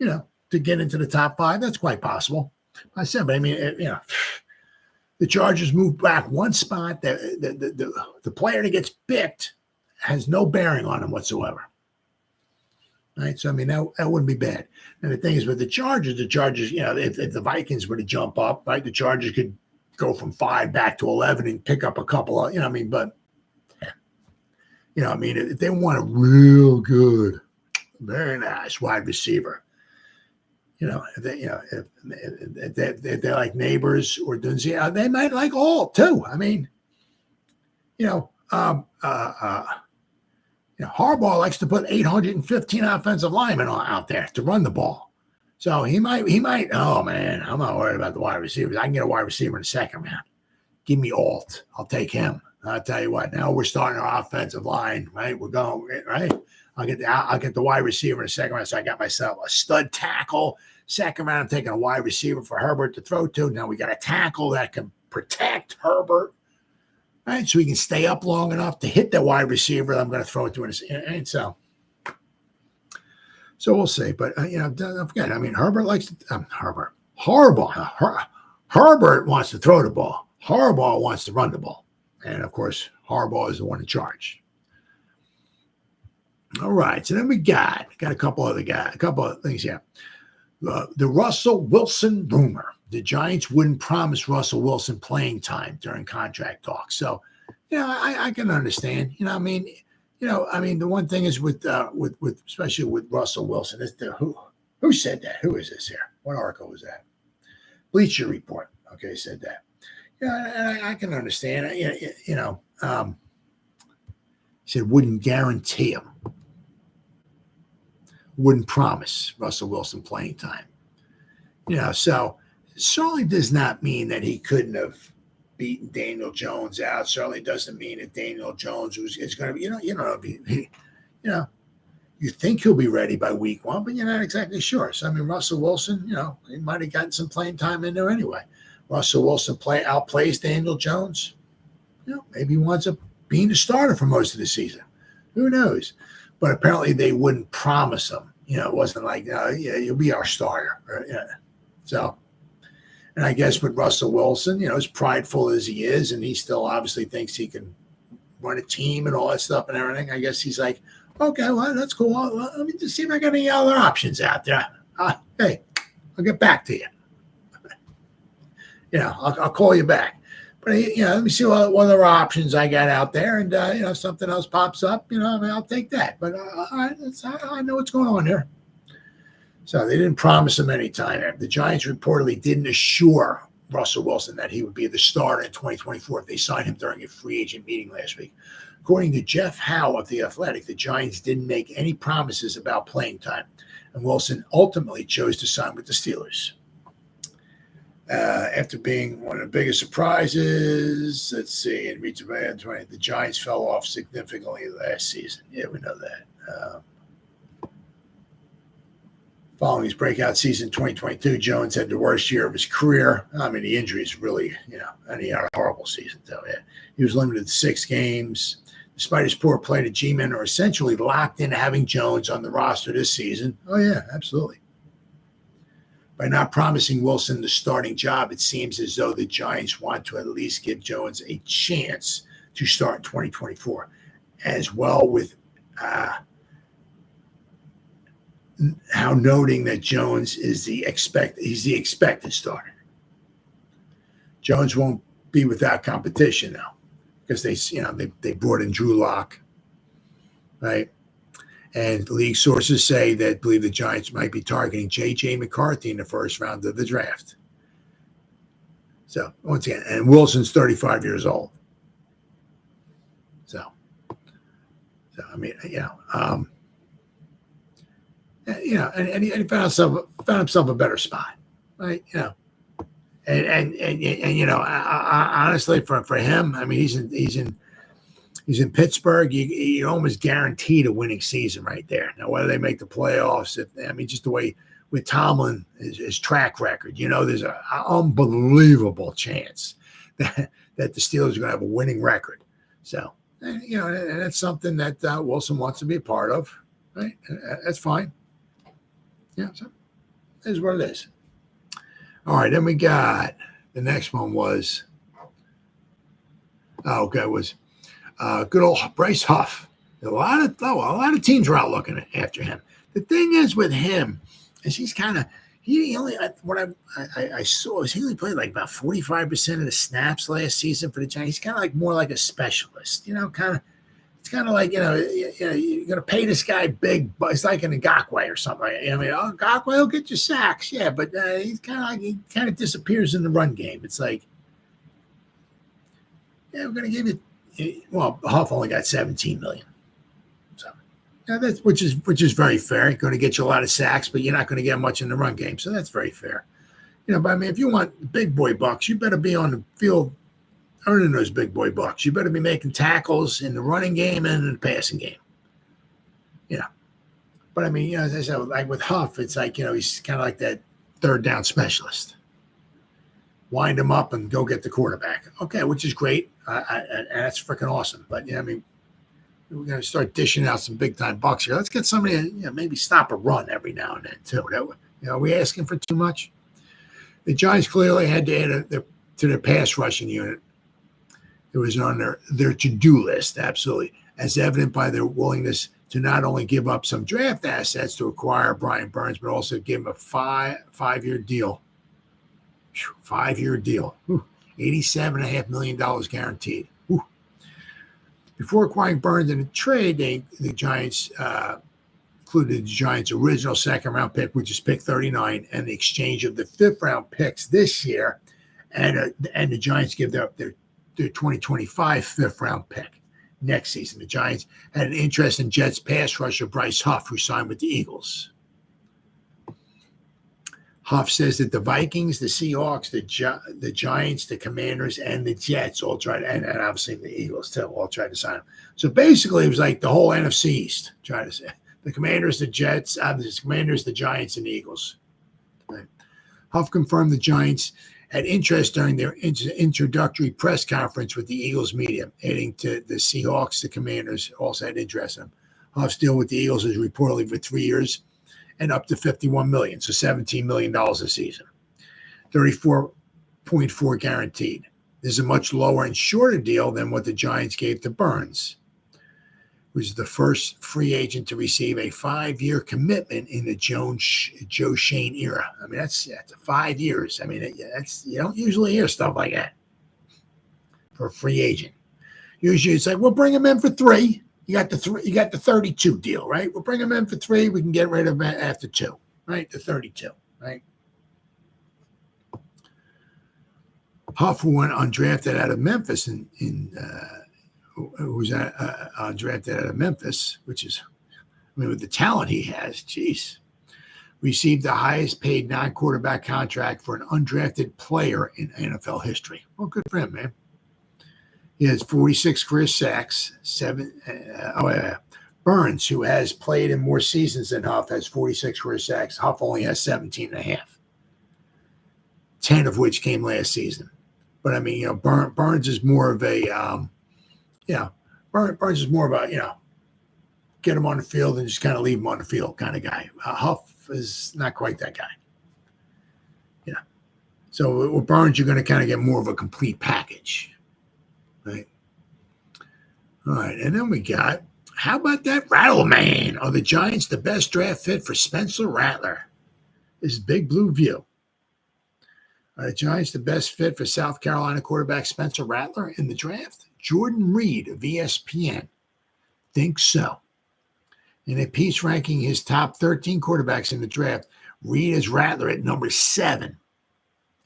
To get into the top 5, that's quite possible. I said, but I mean, the Chargers move back one spot. The player that gets picked has no bearing on them whatsoever. Right, so I mean that wouldn't be bad. And the thing is, with the Chargers, if the Vikings were to jump up, right, the Chargers could go from 5 back to 11 and pick up a couple of, but if they want a real good, very nice wide receiver, if they're like Neighbors or Dunzy, they might like all too. I mean, Harbaugh likes to put 815 offensive linemen out there to run the ball. So he might, oh man, I'm not worried about the wide receivers. I can get a wide receiver in the 2nd round. give me Alt. I'll take him. I'll tell you what. Now we're starting our offensive line, right? We're going right. I'll get the wide receiver in the second round. So I got myself a stud tackle. Second round, I'm taking a wide receiver for Herbert to throw to. Now we got a tackle that can protect Herbert, right? So he can stay up long enough to hit the wide receiver that I'm going to throw it to. And so we'll see. But, don't forget, I mean, Herbert likes to, Herbert wants to throw the ball. Harbaugh wants to run the ball. And, of course, Harbaugh is the one in charge. All right. So then we got a couple of things here. The Russell Wilson rumor. The Giants wouldn't promise Russell Wilson playing time during contract talks. So, I can understand. The one thing is with especially with Russell Wilson, is who said that? Who is this here? What article was that? Bleacher Report. Okay, said that. And I can understand. He said wouldn't guarantee him. Wouldn't promise Russell Wilson playing time. So certainly does not mean that he couldn't have beaten Daniel Jones out. Certainly doesn't mean that Daniel Jones is going to be, you think he'll be ready by week 1, but you're not exactly sure. So, I mean, Russell Wilson, he might have gotten some playing time in there anyway. Russell Wilson outplays Daniel Jones. Maybe he winds up being a starter for most of the season. Who knows? But apparently they wouldn't promise him. It wasn't like, you'll be our starter. So, and I guess with Russell Wilson, as prideful as he is, and he still obviously thinks he can run a team and all that stuff and everything, I guess he's like, okay, well, that's cool. Let me just see if I got any other options out there. Hey, I'll get back to you. I'll call you back. But, let me see what other options I got out there. And, if something else pops up, I'll take that. But I know what's going on here. So they didn't promise him any time. The Giants reportedly didn't assure Russell Wilson that he would be the starter in 2024 if they signed him during a free agent meeting last week. According to Jeff Howe of The Athletic, the Giants didn't make any promises about playing time. And Wilson ultimately chose to sign with the Steelers. After being one of the biggest surprises, let's see, in the Giants fell off significantly last season. Yeah, we know that. Following his breakout season 2022, Jones had the worst year of his career. I mean, the injuries really, and he had a horrible season, though. Yeah. He was limited to 6 games. Despite his poor play, the G-men are essentially locked into having Jones on the roster this season. Oh, yeah, absolutely. By not promising Wilson the starting job, it seems as though the Giants want to at least give Jones a chance to start in 2024, as well with how noting that Jones is he's the expected starter. Jones won't be without competition now because they brought in Drew Lock, right? And league sources believe the Giants might be targeting J.J. McCarthy in the first round of the draft. So, once again, and Wilson's 35 years old. So I mean, and he found himself a better spot, right? And honestly, for him, I mean, he's in Pittsburgh. You're almost guaranteed a winning season right there. Now, whether they make the playoffs, just the way with Tomlin, his track record, there's an unbelievable chance that the Steelers are going to have a winning record. So, and that's something that Wilson wants to be a part of, right? That's fine. Yeah, so that is what it is. All right, then we got the next one was good old Bryce Huff. A lot of teams were out looking after him. The thing is with him is he only I saw is he only played like about 45% of the snaps last season for the Giants. He's kind of like more like a specialist, it's kind of like, you're going to pay this guy big, but it's like an Ngakoue or something like that. Ngakoue will get you sacks. Yeah, but he kind of disappears in the run game. It's like, we're going to give you, Huff only got $17 million. So that's, which is very fair. Going to get you a lot of sacks, but you're not going to get much in the run game. So that's very fair. But I mean, if you want big boy bucks, you better be on the field earning those big boy bucks. You better be making tackles in the running game and in the passing game. But I mean, as I said, like with Huff, it's like, he's kind of like that third down specialist. Wind him up and go get the quarterback. Okay, which is great. And that's freaking awesome. But I mean, we're going to start dishing out some big time bucks here. Let's get somebody to maybe stop a run every now and then too. Are we asking for too much? The Giants clearly had to add to their pass rushing unit. It was on their to-do list, absolutely, as evident by their willingness to not only give up some draft assets to acquire Brian Burns, but also give him a five-year deal. 5-year deal. $87.5 million guaranteed. Before acquiring Burns in a trade, the Giants included the Giants' original second-round pick, which is pick 39, and the exchange of the fifth-round picks this year, and the Giants give up their 2025 fifth-round pick. Next season, the Giants had an interest in Jets pass rusher Bryce Huff, who signed with the Eagles. Huff says that the Vikings, the Seahawks, the Giants, the Commanders, and the Jets all tried, and obviously the Eagles too, all tried to sign him. So basically, it was like the whole NFC East tried to say the Commanders, the Jets, the Commanders, the Giants, and the Eagles. Right. Huff confirmed the Giants had interest during their introductory press conference with the Eagles media, adding to the Seahawks, the Commanders also had interest in him. Huff's deal with the Eagles is reportedly for 3 years and up to $51 million, so $17 million a season. 34.4 guaranteed. This is a much lower and shorter deal than what the Giants gave to Burns, who was the first free agent to receive a 5-year commitment in the Joe Schoen era. I mean, that's 5 years. I mean, you don't usually hear stuff like that for a free agent. Usually, it's like, we'll bring him in for 3. You got the 32 deal, right? We'll bring him in for 3. We can get rid of him after 2, right? The 32, right? Huff, who went undrafted out of Memphis who was undrafted out of Memphis, which is, with the talent he has, geez, received the highest paid non-quarterback contract for an undrafted player in NFL history. Well, good for him, man. He has 46 career sacks, 7. Burns, who has played in more seasons than Huff, has 46 career sacks. Huff only has 17 and a half, 10 of which came last season. But I mean, Burns is more of a Burns is more about, get him on the field and just kind of leave him on the field kind of guy. Huff is not quite that guy. So with Burns, you're going to kind of get more of a complete package. Right. All right. And then we got, how about that Rattle Man? Are the Giants the best draft fit for Spencer Rattler? This is Big Blue View. Are the Giants the best fit for South Carolina quarterback Spencer Rattler in the draft? Jordan Reed of ESPN thinks so. In a piece ranking his top 13 quarterbacks in the draft, Reed has Rattler at number 7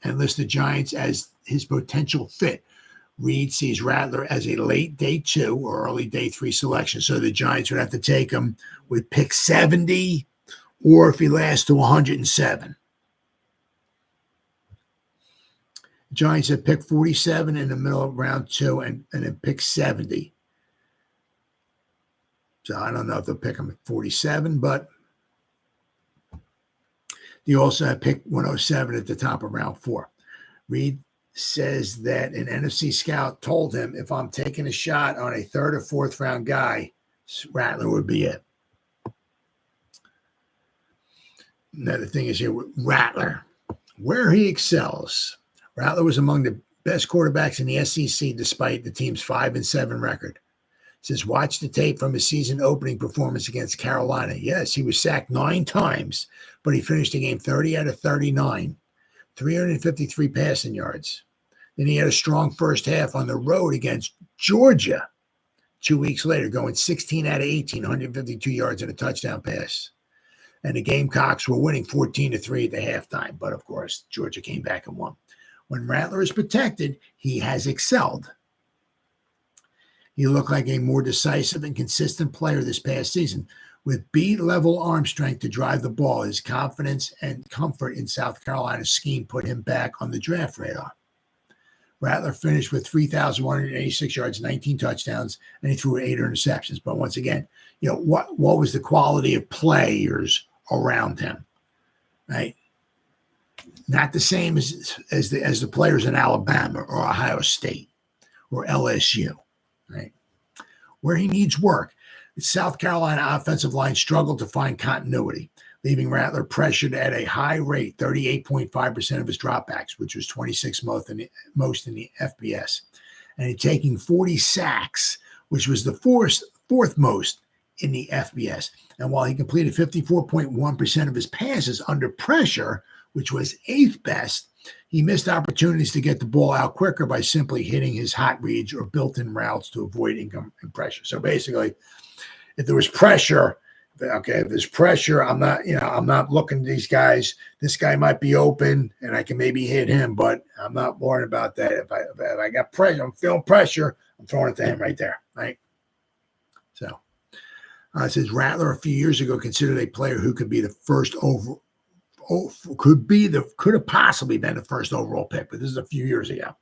and lists the Giants as his potential fit. Reed sees Rattler as a late day 2 or early day 3 selection, so the Giants would have to take him with pick 70 or if he lasts to 107. Giants have pick 47 in the middle of round 2 and then pick 70. So I don't know if they'll pick him at 47, but they also have pick 107 at the top of round 4. Reed says that an NFC scout told him, if I'm taking a shot on a 3rd or 4th round guy, Rattler would be it. Another thing is here with Rattler, where he excels. Rattler was among the best quarterbacks in the SEC despite the team's 5-7 record. Says, watch the tape from his season opening performance against Carolina. Yes, he was sacked 9 times, but he finished the game 30 out of 39, 353 passing yards. Then he had a strong first half on the road against Georgia 2 weeks later, going 16 out of 18, 152 yards and a touchdown pass. And the Gamecocks were winning 14-3 at the halftime. But, of course, Georgia came back and won. When Rattler is protected, he has excelled. He looked like a more decisive and consistent player this past season. With B-level arm strength to drive the ball, his confidence and comfort in South Carolina's scheme put him back on the draft radar. Rattler finished with 3,186 yards, 19 touchdowns, and he threw 8 interceptions. But once again, what was the quality of players around him, right? Not the same as the players in Alabama or Ohio State or LSU, right? Where he needs work, the South Carolina offensive line struggled to find continuity, leaving Rattler pressured at a high rate, 38.5% of his dropbacks, which was 26 most in the FBS, and taking 40 sacks, which was the fourth most in the FBS. And while he completed 54.1% of his passes under pressure, which was 8th best, he missed opportunities to get the ball out quicker by simply hitting his hot reads or built-in routes to avoid income and pressure. So basically, if there was pressure, okay, if there's pressure, I'm not looking at these guys. This guy might be open and I can maybe hit him, but I'm not worried about that. If I got pressure, I'm feeling pressure, I'm throwing it to him right there, right? So it says Rattler a few years ago considered a player who could be the first could have possibly been the first overall pick, but this is a few years ago.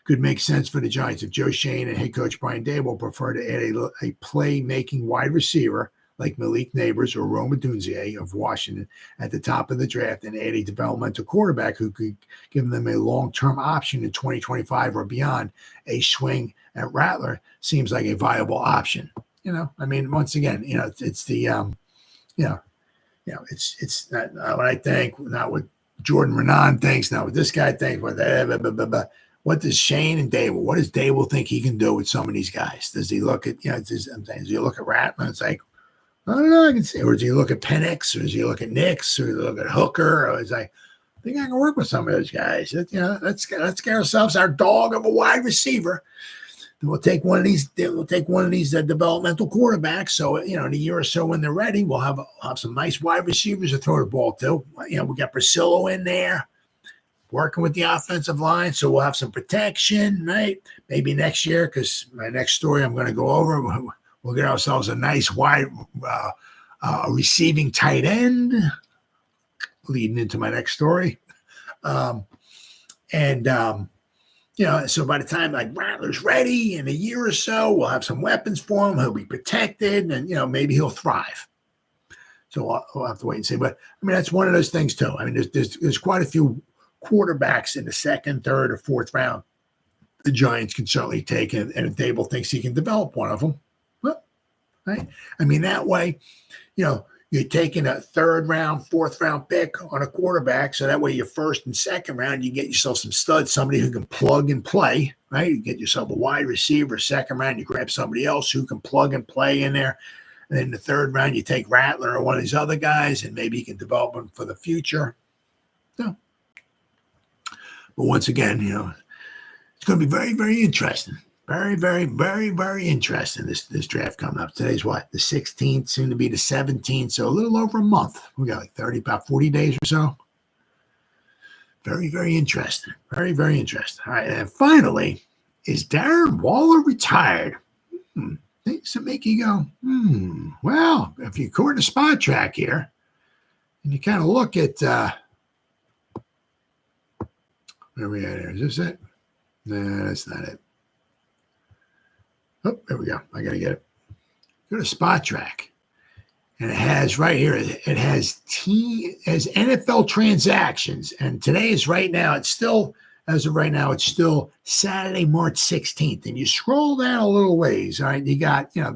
Could make sense for the Giants if Joe Schoen and head coach Brian Daboll prefer to add a play-making wide receiver like Malik Neighbors or Rome Odunze of Washington at the top of the draft and add a developmental quarterback who could give them a long-term option in 2025 or beyond. A swing at Rattler seems like a viable option. Once again, it's the it's not what I think, not what Jordan Renan thinks, not what this guy thinks. What does Shane and Daboll? What does Daboll think he can do with some of these guys? Does he look at does he look at Rattler? It's like, I don't know. I can say, or does he look at Penix, or does he look at Nix, or does he look at Hooker? Or is I think I can work with some of those guys. Let's get ourselves our dog of a wide receiver. We'll take one of these. We'll take one of these developmental quarterbacks. So in a year or so when they're ready, we'll have some nice wide receivers to throw the ball to. We got Priscillo in there, working with the offensive line, so we'll have some protection, right? Maybe next year, because my next story I'm going to go over, we'll get ourselves a nice wide receiving tight end, leading into my next story, so by the time Rattler's ready in a year or so, we'll have some weapons for him. He'll be protected, and maybe he'll thrive. So we'll have to wait and see. But that's one of those things too. There's quite a few quarterbacks in the second, third, or fourth round the Giants can certainly take, and if Daboll thinks he can develop one of them, well, right? That way, you're taking a third round, fourth round pick on a quarterback. So that way your first and second round, you get yourself some studs, somebody who can plug and play, right? You get yourself a wide receiver. Second round, you grab somebody else who can plug and play in there. And then the third round, you take Rattler or one of these other guys, and maybe you can develop them for the future. So, but once again, it's going to be very, very interesting. Very, very, very, very interesting, this draft coming up. Today's what? The 16th, soon to be the 17th. So a little over a month. We got about 40 days or so. Very, very interesting. Very, very interesting. All right. And finally, is Darren Waller retired? Things that make you go, Well, if you according to Spot Track here, and you kind of look at, where are we at here? Is this it? No, that's not it. Oh, there we go. I got to get it. Go to Spot Track. And it has right here, it has NFL transactions. And today is right now, it's still, as of right now, it's still Saturday, March 16th. And you scroll down a little ways, all right? You got, there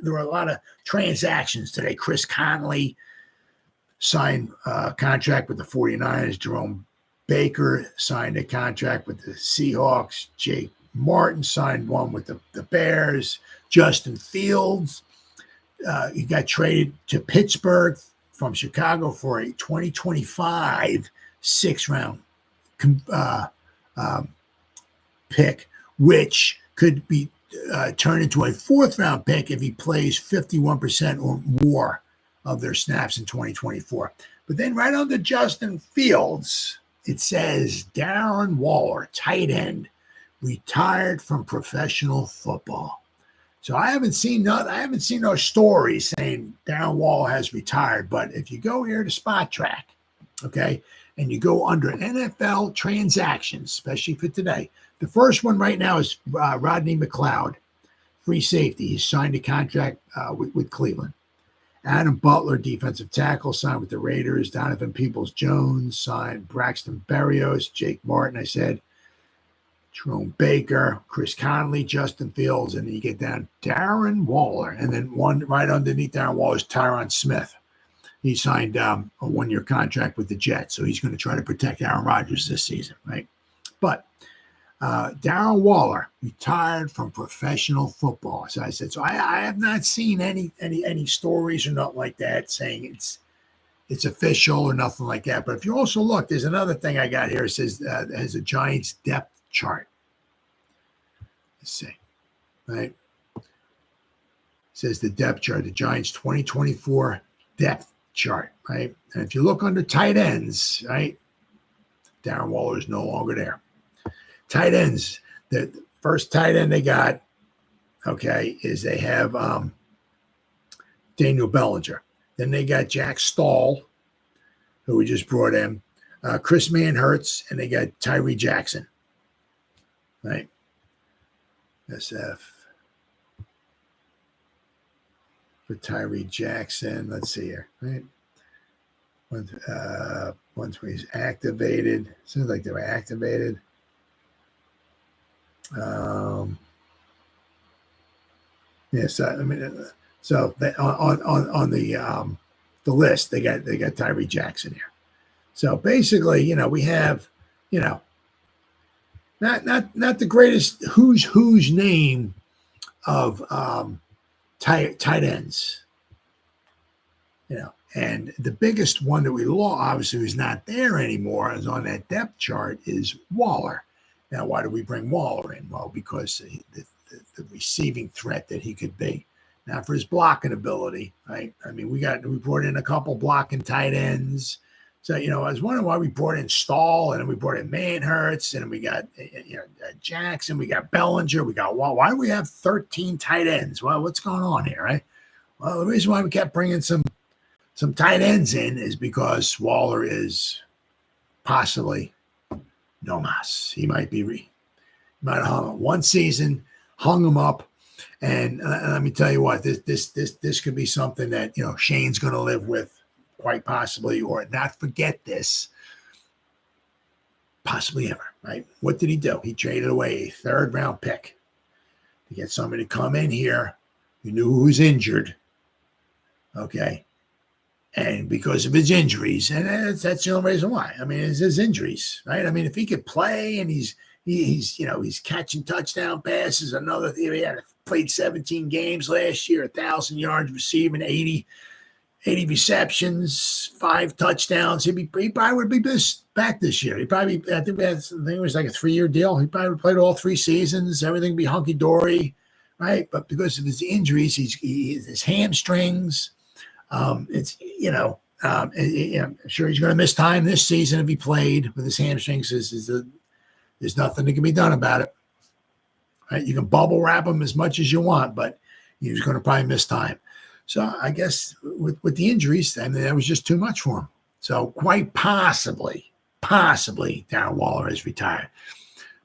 were a lot of transactions today. Chris Conley signed a contract with the 49ers. Jerome Baker signed a contract with the Seahawks. Jake Martin signed one with the Bears. Justin Fields, he got traded to Pittsburgh from Chicago for a 2025 sixth-round pick, which could be turned into a fourth-round pick if he plays 51% or more of their snaps in 2024. But then right under Justin Fields, it says Darren Waller, tight end, retired from professional football. So I haven't seen no stories saying Darren Waller has retired. But if you go here to Spot Track, okay, and you go under NFL transactions, especially for today, The first one right now is Rodney McLeod, free safety. He signed a contract with Cleveland. Adam Butler, defensive tackle, signed with the Raiders. Donovan Peoples-Jones signed. Braxton Berrios, Jake Martin, I said. Jerome Baker, Chris Conley, Justin Fields, and then you get down Darren Waller. And then one right underneath Darren Waller is Tyron Smith. He signed a one-year contract with the Jets, so he's going to try to protect Aaron Rodgers this season, right? But Darren Waller retired from professional football, as I said. So I have not seen any stories or nothing like that saying it's official or nothing like that. But if you also look, there's another thing I got here. It says it has a Giants depth chart. Let's see, right? It says the depth chart, the Giants 2024 depth chart, right? And if you look under tight ends, right, Darren Waller is no longer there. Tight ends, the first tight end they got, okay, is they have Daniel Bellinger. Then they got Jack Stahl, who we just brought in, Chris Manhertz, and they got Tyree Jackson, right? SF for Tyree Jackson. Let's see here, right? Once he's activated, seems like they were activated. Yes, I mean, so they, on the list they got Tyree Jackson here. So basically, we have, not the greatest who's name of tight ends, and the biggest one that we lost, obviously, who's not there anymore, is on that depth chart, is Waller. Now, why do we bring Waller in? Well, because the receiving threat that he could be. Now, for his blocking ability, right? I mean, we brought in a couple blocking tight ends. So, I was wondering why we brought in Stahl, and then we brought in Manhertz, and we got Jackson, we got Bellinger, we got Wall. Why do we have 13 tight ends? Well, what's going on here, right? Well, the reason why we kept bringing some tight ends in is because Waller is possibly no mas. He might might have hung him one season, hung him up, and let me tell you what, this could be something that Shane's going to live with. Quite possibly, or not forget this, possibly ever, right? What did he do? He traded away a third-round pick to get somebody to come in here who knew who was injured, okay? And because of his injuries, and that's the only reason why. I mean, it's his injuries, right? I mean, if he could play and he's catching touchdown passes, he had played 17 games last year, 1,000 yards receiving, 80 receptions, 5 touchdowns. He probably would be back this year. I think it was like a 3-year deal. He probably would have played all 3 seasons. Everything would be hunky-dory, right? But because of his injuries, his hamstrings, I'm sure he's going to miss time this season if he played with his hamstrings. There's nothing that can be done about it, right? You can bubble wrap him as much as you want, but he's going to probably miss time. So I guess with the injuries, I mean, that was just too much for him. So quite possibly, Darren Waller is retired.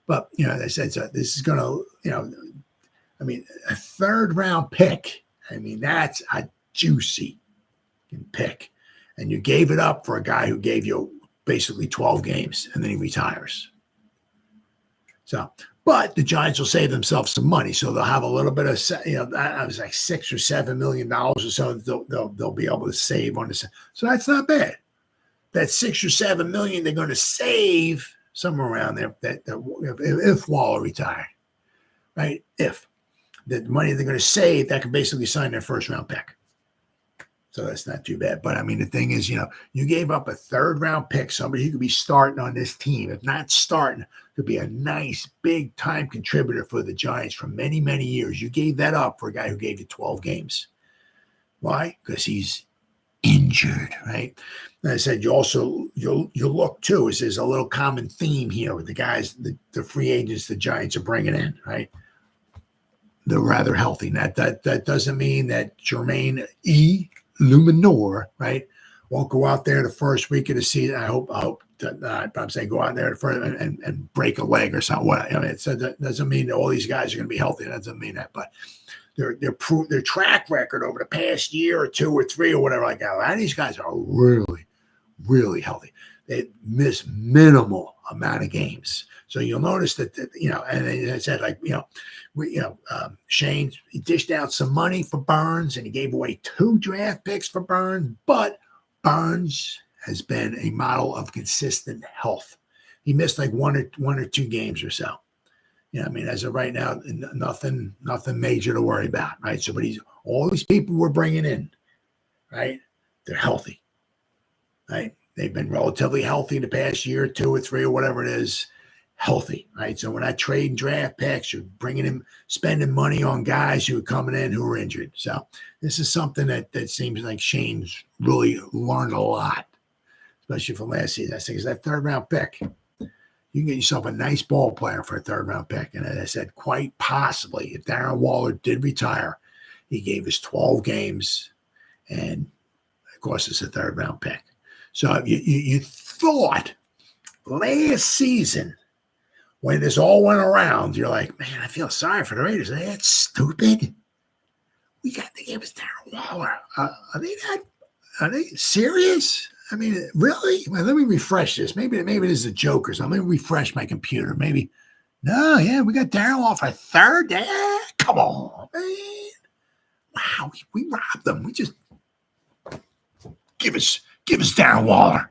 But, as I said, so this is going to, a third-round pick, that's a juicy pick. And you gave it up for a guy who gave you basically 12 games, and then he retires. So, but the Giants will save themselves some money, so they'll have a little bit of, I was like $6 or $7 million or so they'll be able to save on this. So that's not bad. That $6 or $7 million they're going to save somewhere around there. If Waller retired, right? If the money they're going to save, that can basically sign their first round pick. So that's not too bad. But the thing is, you gave up a third round pick, somebody who could be starting on this team. If not starting, could be a nice big time contributor for the Giants for many, many years. You gave that up for a guy who gave you 12 games. Why? Because he's injured, right? And I said, you'll look too, is there's a little common theme here with the guys, the free agents the Giants are bringing in, right? They're rather healthy. That doesn't mean that Jermaine Luminor, right, won't go out there the first week of the season. I hope but I'm saying go out there and break a leg or something. I mean, that doesn't mean that all these guys are going to be healthy. That doesn't mean that, but their track record over the past year or two or three or whatever like that. A lot of these guys are really, really healthy. They miss minimal amount of games. So you'll notice that, and as I said, Shane, he dished out some money for Burns and he gave away 2 draft picks for Burns, but Burns has been a model of consistent health. He missed like one or two games or so. I mean, as of right now, nothing major to worry about, right? So, but all these people we're bringing in, right? They're healthy, right? They've been relatively healthy the past year, 2 or 3 or whatever it is, healthy, right? So when I trade draft picks, you're spending money on guys who are coming in who are injured. So this is something that seems like Shane's really learned a lot, especially from last season. I think it's that 3rd round pick. You can get yourself a nice ball player for a 3rd round pick. And as I said, quite possibly, if Darren Waller did retire, he gave us 12 games, and of course, it's a 3rd round pick. So you thought last season, when this all went around, you're like, man, I feel sorry for the Raiders. That's stupid. They gave us Darren Waller. Are they serious? I mean, really? Well, let me refresh this. Maybe this is a joke or something. Let me refresh my computer. Maybe. No, yeah, we got Darren Waller for 3rd. Yeah, come on, man. Wow, we robbed them. We just give us Darren Waller.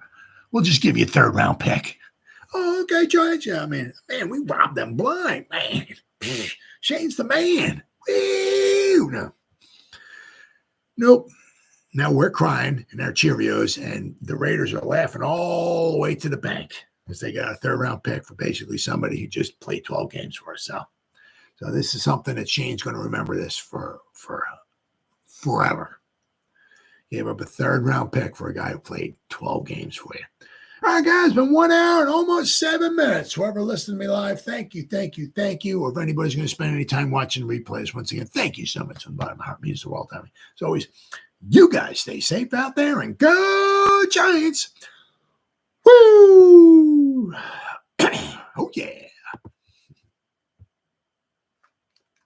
We'll just give you a 3rd round pick. Oh, okay, Judge. I mean, man, we robbed them blind, man. Shane's the man. Woo! No. Nope. Now we're crying in our Cheerios, and the Raiders are laughing all the way to the bank because they got a 3rd round pick for basically somebody who just played 12 games for us. So this is something that Shane's going to remember this for forever. He gave up a 3rd round pick for a guy who played 12 games for you. All right, guys, been 1 hour and almost 7 minutes. Whoever listened to me live, thank you. Or if anybody's going to spend any time watching replays, once again, thank you so much from the bottom of my heart. It means the world to me. As always, you guys stay safe out there and go Giants. Woo! Oh, yeah.